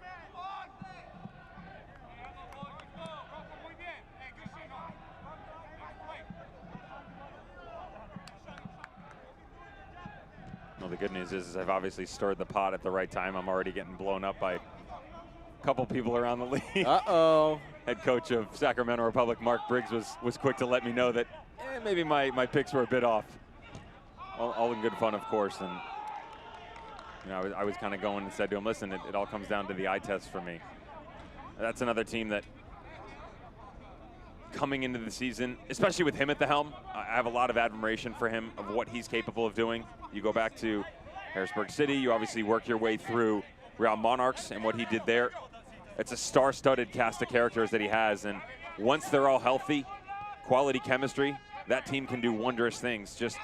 Speaker 2: Well, the good news is I've obviously stirred the pot at the right time. I'm already getting blown up by a couple people around the league.
Speaker 1: Uh-oh.
Speaker 2: Head coach of Sacramento Republic, Mark Briggs, was quick to let me know that maybe my picks were a bit off. All in good fun, of course. And you know, I was kind of going and said to him, listen, it all comes down to the eye test for me. That's another team that coming into the season, especially with him at the helm, I have a lot of admiration for him of what he's capable of doing. You go back to Harrisburg City, you obviously work your way through Real Monarchs and what he did there. It's a star-studded cast of characters that he has, and once they're all healthy, quality chemistry, that team can do wondrous things. Just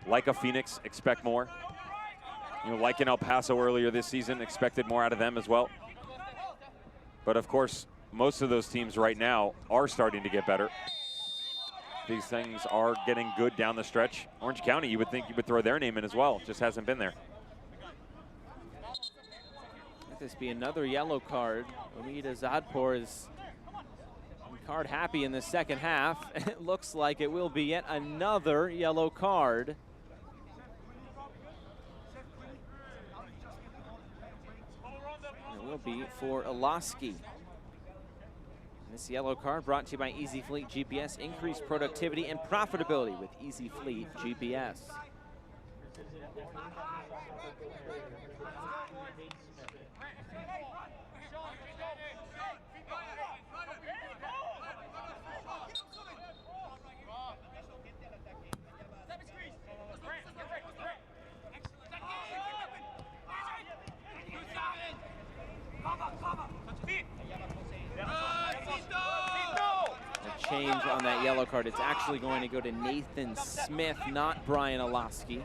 Speaker 2: like a Phoenix, expect more. You know, like in El Paso earlier this season, expected more out of them as well. But of course, most of those teams right now are starting to get better. These things are getting good down the stretch. Orange County, you would think you would throw their name in as well, just hasn't been there.
Speaker 1: Let this be another yellow card. Omida Zadpour is card happy in the second half. It looks like it will be yet another yellow card. It will be for Olaski. This yellow card brought to you by Easy Fleet GPS. Increased productivity and profitability with Easy Fleet GPS. Change on that yellow card. It's actually going to go to Nathan Smith, not Brian Olaski.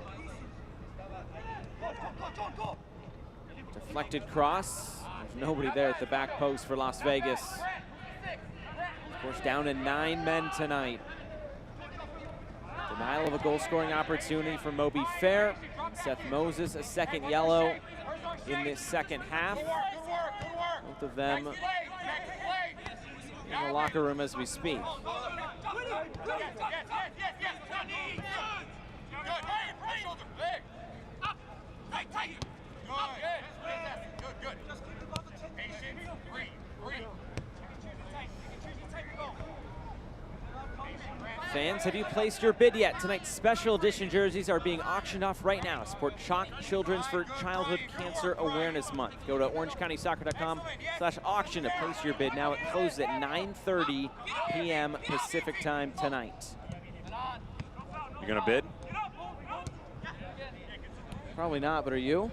Speaker 1: Deflected cross. There's nobody there at the back post for Las Vegas. Of course, down to 9 men tonight. Denial of a goal-scoring opportunity for Moby Fair. Seth Moses, a second yellow in this second half. Both of them in the locker room as we speak. Fans, have you placed your bid yet? Tonight's special edition jerseys are being auctioned off right now. Support Chalk Children's for Childhood Cancer Awareness Month. Go to orangecountysoccer.com/auction to place your bid now. It closes at 9:30 p.m. Pacific time tonight.
Speaker 2: You gonna bid?
Speaker 1: Probably not, but are you?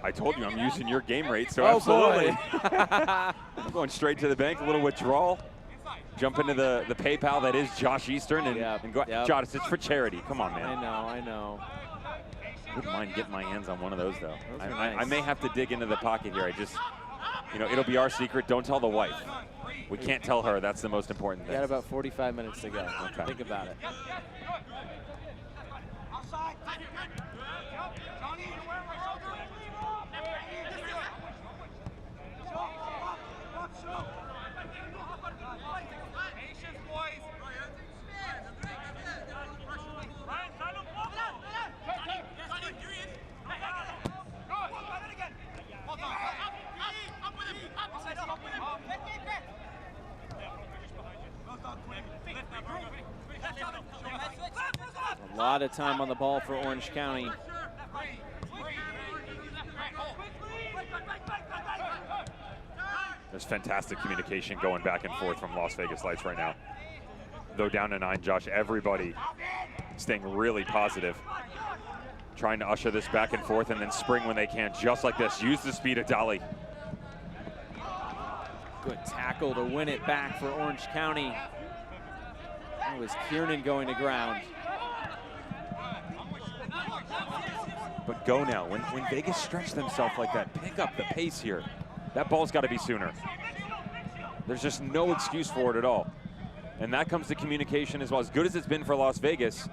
Speaker 2: I told you I'm using your game rate, so absolutely. I'm going straight to the bank, a little withdrawal. Jump into the PayPal that is Josh Eastern and go. Josh, it's for charity. Come on, man.
Speaker 1: I know.
Speaker 2: Wouldn't mind getting my hands on one of those, though.
Speaker 1: Nice.
Speaker 2: I may have to dig into the pocket here. I just, you know, it'll be our secret. Don't tell the wife. We can't tell her. That's the most important thing.
Speaker 1: You got about 45 minutes to go.
Speaker 2: Okay.
Speaker 1: Think about it. A lot of time on the ball for Orange County.
Speaker 2: There's fantastic communication going back and forth from Las Vegas Lights right now. Though down to 9, Josh, everybody staying really positive. Trying to usher this back and forth and then spring when they can, just like this. Use the speed of Dolly.
Speaker 1: Good tackle to win it back for Orange County. That was Kiernan going to ground.
Speaker 2: but go now. When Vegas stretch themselves like that, pick up the pace here. That ball's got to be sooner. There's just no excuse for it at all. And that comes to communication as well. As good as it's been for Las Vegas,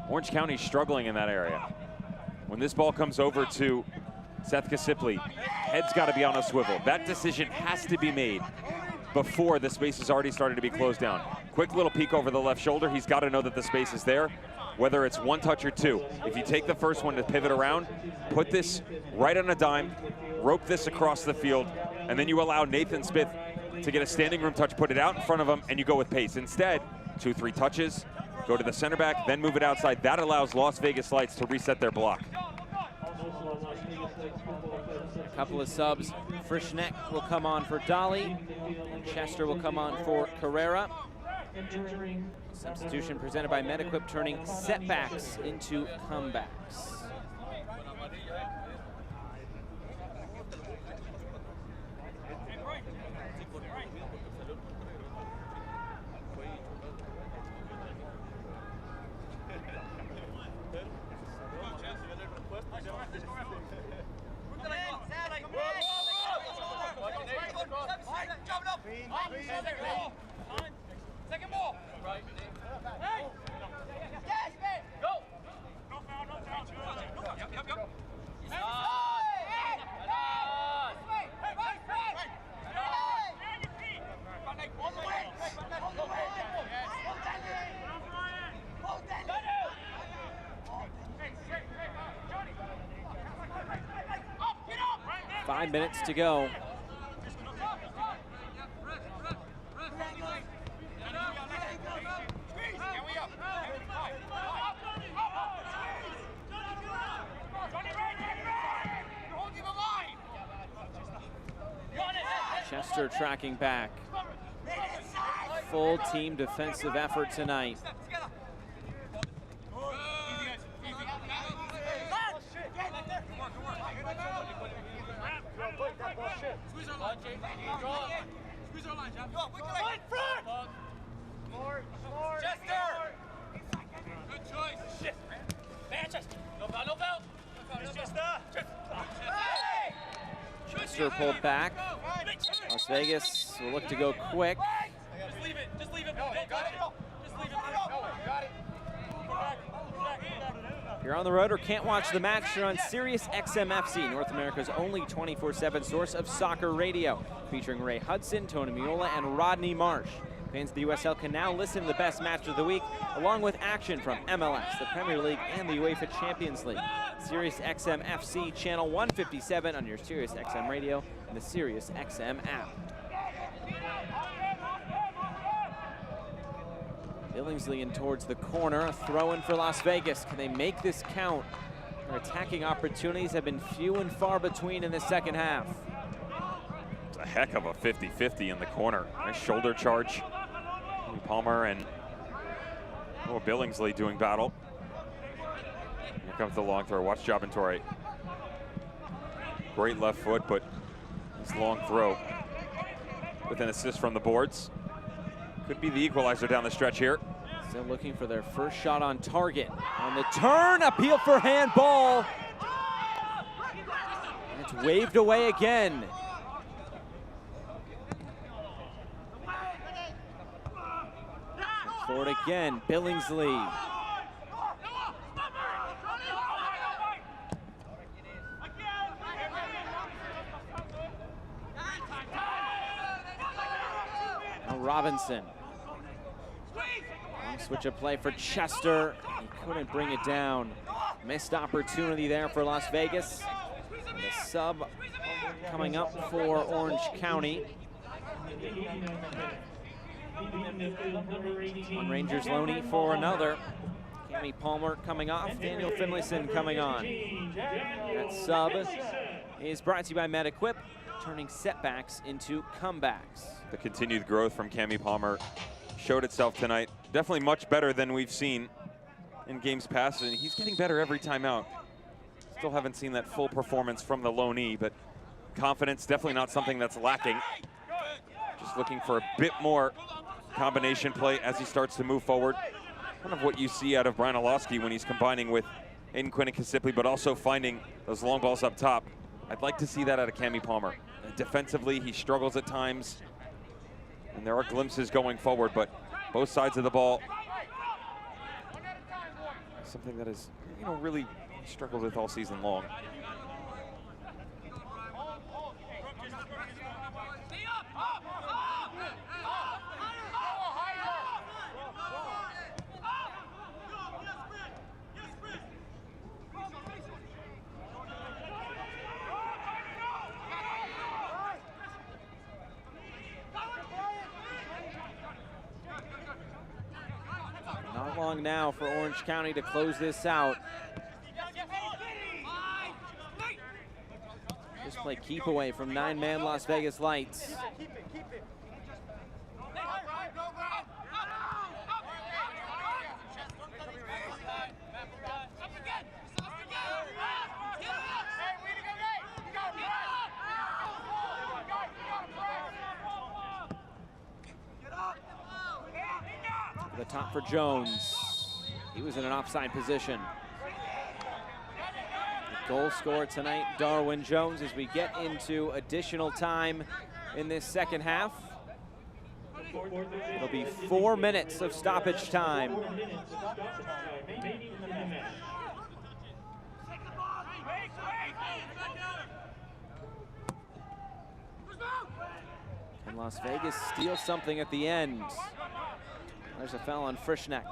Speaker 2: Orange County's struggling in that area. When this ball comes over to Seth Kasipli, head's got to be on a swivel. That decision has to be made before the space has already started to be closed down. Quick little peek over the left shoulder. He's got to know that the space is there, whether it's one touch or two. If you take the first one to pivot around, put this right on a dime, rope this across the field, and then you allow Nathan Smith to get a standing room touch, put it out in front of him, and you go with pace. Instead, 2-3 touches, go to the center back, then move it outside. That allows Las Vegas Lights to reset their block.
Speaker 1: A couple of subs. Frischneck will come on for Dolly, and Chester will come on for Carrera. Substitution presented by MedEquip, turning setbacks into comebacks.
Speaker 5: Second ball. Hey! Yes, man! Go! No foul, no foul. Yep.
Speaker 1: Five minutes to go. Chester tracking back. Full team defensive effort tonight.
Speaker 5: Good choice. Shit. Manchester. No foul, no foul.
Speaker 1: Chester pulled back. Las Vegas will look to go quick.
Speaker 5: Just leave it. Just leave it. Got it. Just leave it. Got it.
Speaker 1: If you're on the road or can't watch the match, you're on Sirius XM FC, North America's only 24/7 source of soccer radio, featuring Ray Hudson, Tony Miola, and Rodney Marsh. Fans of the USL can now listen to the best match of the week, along with action from MLS, the Premier League, and the UEFA Champions League. Sirius XM FC, channel 157 on your Sirius XM radio and the Sirius XM app. Billingsley in towards the corner, a throw in for Las Vegas. Can they make this count? Their attacking opportunities have been few and far between in the second half.
Speaker 2: It's a heck of a 50-50 in the corner. Nice shoulder charge. Palmer and Billingsley doing battle. Here comes the long throw. Watch Jobin Torre. Great left foot, but this long throw with an assist from the boards. Could be the equalizer down the stretch here.
Speaker 1: Still looking for their first shot on target. On the turn, appeal for handball. And it's waved away again. For it again, Billingsley. Now Robinson. Switch of play for Chester. He couldn't bring it down. Missed opportunity there for Las Vegas. And the sub coming up for Orange County. One Rangers Loney for another. Cammy Palmer coming off. Daniel Finlayson coming on. That sub is brought to you by MedEquip, turning setbacks into comebacks.
Speaker 2: The continued growth from Cammy Palmer showed itself tonight. Definitely much better than we've seen in games past, and he's getting better every time out. Still haven't seen that full performance from the Loney, but confidence definitely not something that's lacking. Just looking for a bit more combination play as he starts to move forward. Kind of what you see out of Brian Olowski when he's combining with in Quinn and Kasipli, but also finding those long balls up top. I'd like to see that out of Cami Palmer. Defensively, he struggles at times, and there are glimpses going forward, but both sides of the ball, something that is, you know, really struggled with all season long.
Speaker 1: Not long now for Orange County to close this out. Just play keep away from 9-man Las Vegas Lights. To the top for Jones. He was in an offside position. The goal scorer tonight, Darwin Jones, as we get into additional time in this second half. It'll be 4 minutes of stoppage time. Can Las Vegas steal something at the end? There's a foul on Frischneck.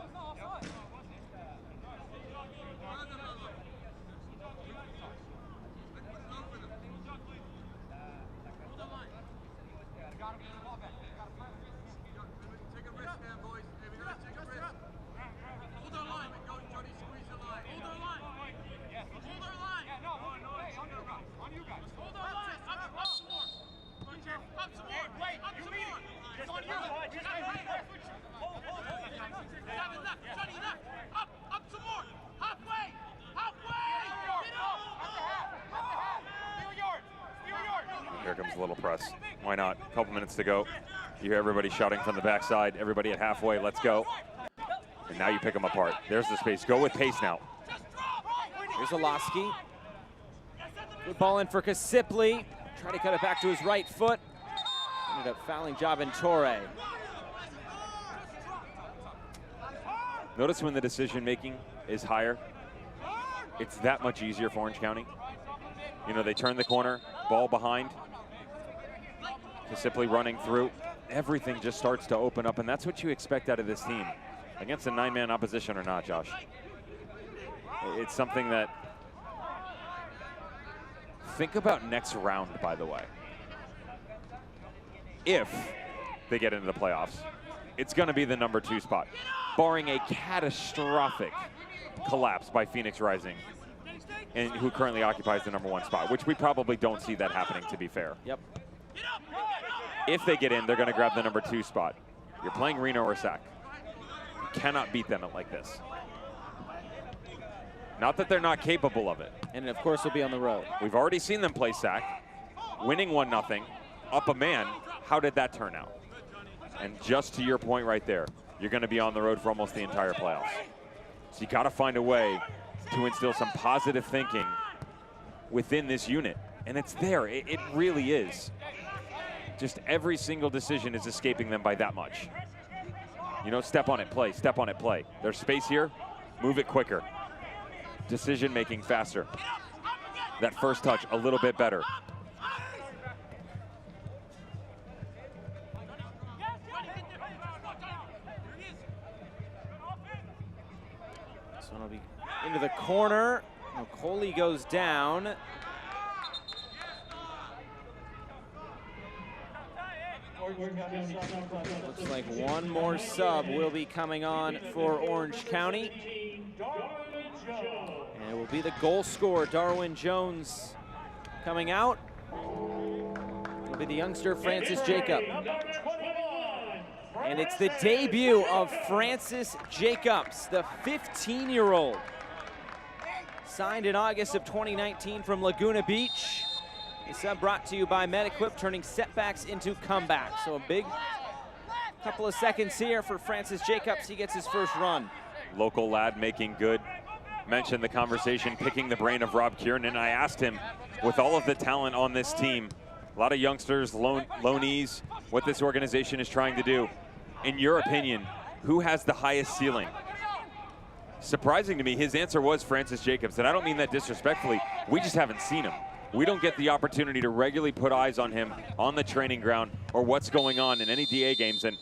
Speaker 2: Here comes a little press. Why not? A couple minutes to go. You hear everybody shouting from the backside. Everybody at halfway, let's go. And now you pick them apart. There's the space. Go with pace now.
Speaker 1: Here's Olofsky. Good ball in for Kasipli. Try to cut it back to his right foot. Ended up fouling Jabin Torre.
Speaker 2: Notice when the decision making is higher, it's that much easier for Orange County. You know, they turn the corner, ball behind. Kasipli running through. Everything just starts to open up, and that's what you expect out of this team. Against a 9-man opposition or not, Josh. It's something that, think about next round, by the way. If they get into the playoffs, it's going to be the number 2 spot, barring a catastrophic collapse by Phoenix Rising, and who currently occupies the number 1 spot, which we probably don't see that happening, to be fair.
Speaker 1: Yep.
Speaker 2: If they get in, they're going to grab the number 2 spot. You're playing Reno or Sac. You cannot beat them like this. Not that they're not capable of it.
Speaker 1: And of course, we'll be on the road.
Speaker 2: We've already seen them play Sac, winning 1-0, up a man. How did that turn out? And just to your point right there, you're going to be on the road for almost the entire playoffs. So you got to find a way to instill some positive thinking within this unit. And it's there. It really is. Just every single decision is escaping them by that much. You know, step on it, play, step on it, play. There's space here, move it quicker. Decision making faster. That first touch a little bit better.
Speaker 1: This one will be into the corner. Coley goes down. Looks like one more sub will be coming on for Orange County. And it will be the goal scorer, Darwin Jones, coming out. It'll be the youngster, Francis Jacob. And it's the debut of Francis Jacobs, the 15-year-old. Signed in August of 2019 from Laguna Beach. The sub brought to you by MedEquip, turning setbacks into comebacks. So a big couple of seconds here for Francis Jacobs. He gets his first run.
Speaker 2: Local lad making good mentioned the conversation, picking the brain of Rob Kieran, and I asked him, with all of the talent on this team, a lot of youngsters, loanees, what this organization is trying to do, in your opinion, who has the highest ceiling? Surprising to me, his answer was Francis Jacobs, and I don't mean that disrespectfully. We just haven't seen him. We don't get the opportunity to regularly put eyes on him on the training ground or what's going on in any DA games. And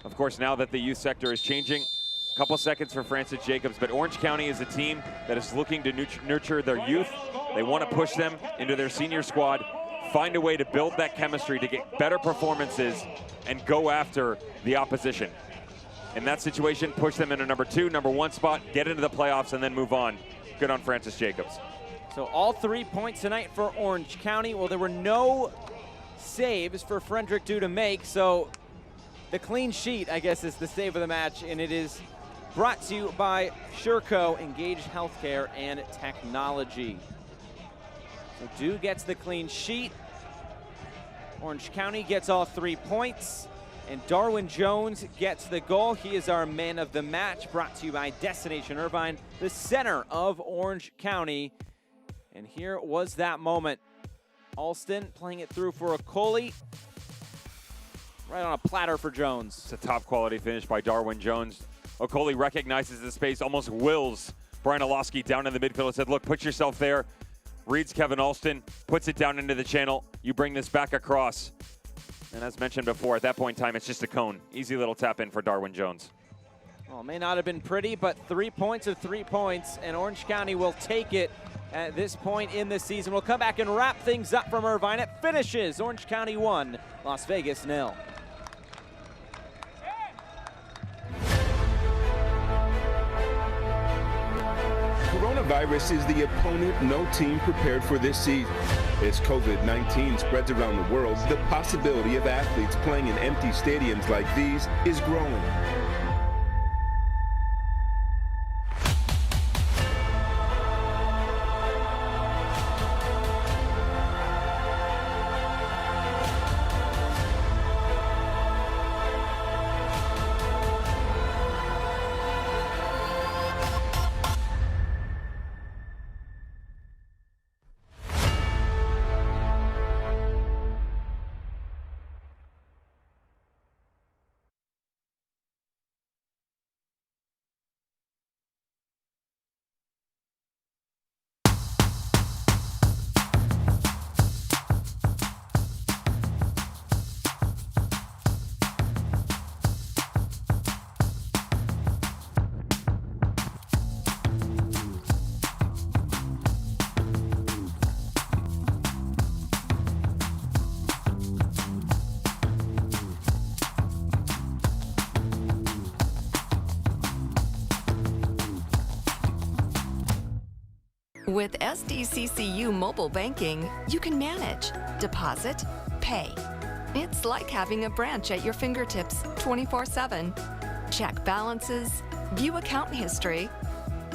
Speaker 2: of course, now that the youth sector is changing, a couple seconds for Francis Jacobs, but Orange County is a team that is looking to nurture their youth. They want to push them into their senior squad, find a way to build that chemistry to get better performances and go after the opposition. In that situation, push them into number 2, number 1 spot, get into the playoffs, and then move on. Good on Francis Jacobs.
Speaker 1: So all 3 points tonight for Orange County. Well, there were no saves for Frederick Dew to make, so the clean sheet, I guess, is the save of the match, and it is brought to you by Sureco, Engaged Healthcare and Technology. So Dew gets the clean sheet. Orange County gets all 3 points. And Darwin Jones gets the goal. He is our man of the match, brought to you by Destination Irvine, the center of Orange County. And here was that moment. Alston playing it through for Okoli. Right on a platter for Jones.
Speaker 2: It's a top quality finish by Darwin Jones. Okoli recognizes the space, almost wills Brian Olofsky down in the midfield and said, look, put yourself there. Reads Kevin Alston, puts it down into the channel. You bring this back across. And as mentioned before, at that point in time, it's just a cone. Easy little tap in for Darwin Jones.
Speaker 1: Well, it may not have been pretty, but 3 points of 3 points, and Orange County will take it at this point in the season. We'll come back and wrap things up from Irvine. It finishes Orange County 1, Las Vegas 0.
Speaker 4: Coronavirus is the opponent no team prepared for this season. As COVID-19 spreads around the world, the possibility of athletes playing in empty stadiums like these is growing.
Speaker 3: With SDCCU mobile banking, you can manage, deposit, pay. It's like having a branch at your fingertips 24/7. Check balances, view account history,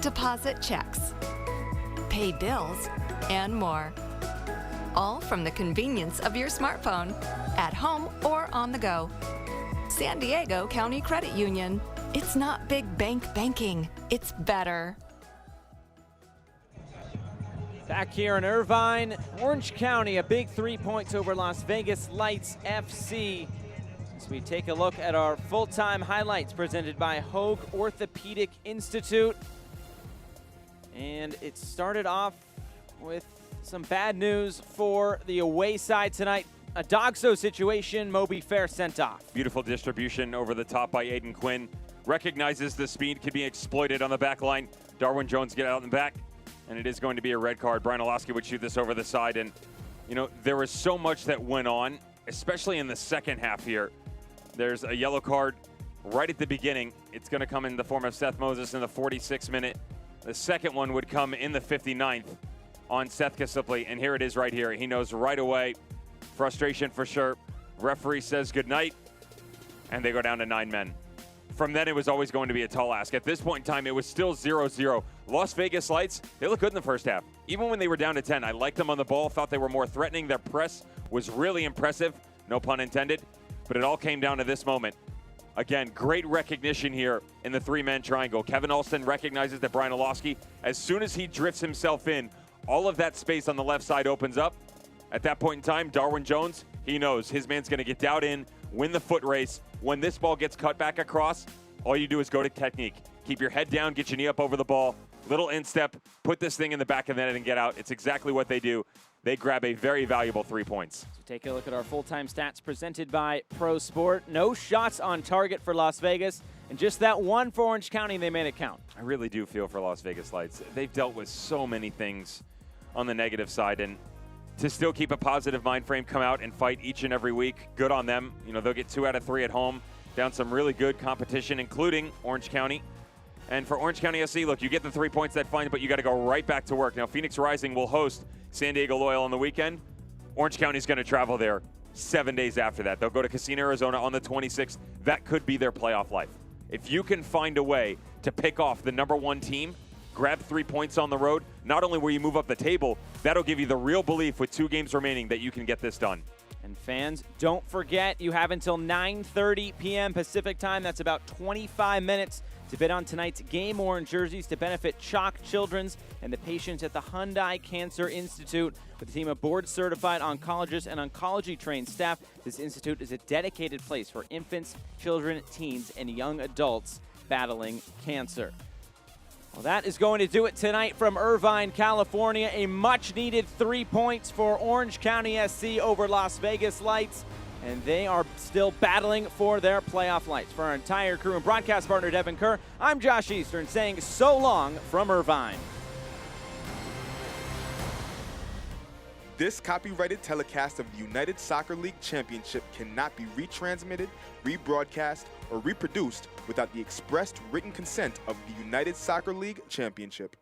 Speaker 3: deposit checks, pay bills, and more. All from the convenience of your smartphone, at home or on the go. San Diego County Credit Union. It's not big bank banking, it's better.
Speaker 1: Back here in Irvine, Orange County, a big 3 points over Las Vegas Lights FC. As we take a look at our full-time highlights presented by Hoag Orthopedic Institute. And it started off with some bad news for the away side tonight. A Dogso situation, Moby Fair sent off.
Speaker 2: Beautiful distribution over the top by Aiden Quinn. Recognizes the speed can be exploited on the back line. Darwin Jones get out in the back. And it is going to be a red card. Brian Olofsky would shoot this over the side. And, you know, there was so much that went on, especially in the second half here. There's a yellow card right at the beginning. It's going to come in the form of Seth Moses in the 46th minute. The second one would come in the 59th on Seth Kasipley. And here it is right here. He knows right away. Frustration for sure. Referee says goodnight. And they go down to 9 men. From then, it was always going to be a tall ask. At this point in time, it was still 0-0. Las Vegas Lights, they look good in the first half. Even when they were down to 10, I liked them on the ball, thought they were more threatening. Their press was really impressive, no pun intended. But it all came down to this moment. Again, great recognition here in the three-man triangle. Kevin Alston recognizes that Brian Olowski, as soon as he drifts himself in, all of that space on the left side opens up. At that point in time, Darwin Jones, he knows his man's going to get down in, win the foot race. When this ball gets cut back across, all you do is go to technique. Keep your head down, get your knee up over the ball, little instep, put this thing in the back of the net and get out. It's exactly what they do. They grab a very valuable 3 points.
Speaker 1: So take a look at our full-time stats presented by Pro Sport. No shots on target for Las Vegas, and just that one for Orange County, they made it count.
Speaker 2: I really do feel for Las Vegas Lights. They've dealt with so many things on the negative side, and to still keep a positive mind frame, come out and fight each and every week, good on them. You know, they'll get 2 out of 3 at home, down some really good competition, including Orange County. And for Orange County SC, look, you get the 3 points, that's fine, but you got to go right back to work. Now, Phoenix Rising will host San Diego Loyal on the weekend. Orange County's going to travel there 7 days after that. They'll go to Casino, Arizona on the 26th. That could be their playoff life. If you can find a way to pick off the #1 team, grab 3 points on the road, not only will you move up the table, that'll give you the real belief with 2 games remaining that you can get this done.
Speaker 1: And fans, don't forget, you have until 9:30 p.m. Pacific time. That's about 25 minutes to bid on tonight's Game Orange jerseys to benefit Chalk Children's and the patients at the Hyundai Cancer Institute. With a team of board-certified oncologists and oncology-trained staff, this institute is a dedicated place for infants, children, teens, and young adults battling cancer. Well, that is going to do it tonight from Irvine, California. A much-needed 3 points for Orange County SC over Las Vegas Lights, and they are still battling for their playoff lights. For our entire crew and broadcast partner, Devin Kerr, I'm Josh Eastern saying so long from Irvine.
Speaker 14: This copyrighted telecast of the United Soccer League Championship cannot be retransmitted, rebroadcast, or reproduced without the expressed written consent of the United Soccer League Championship.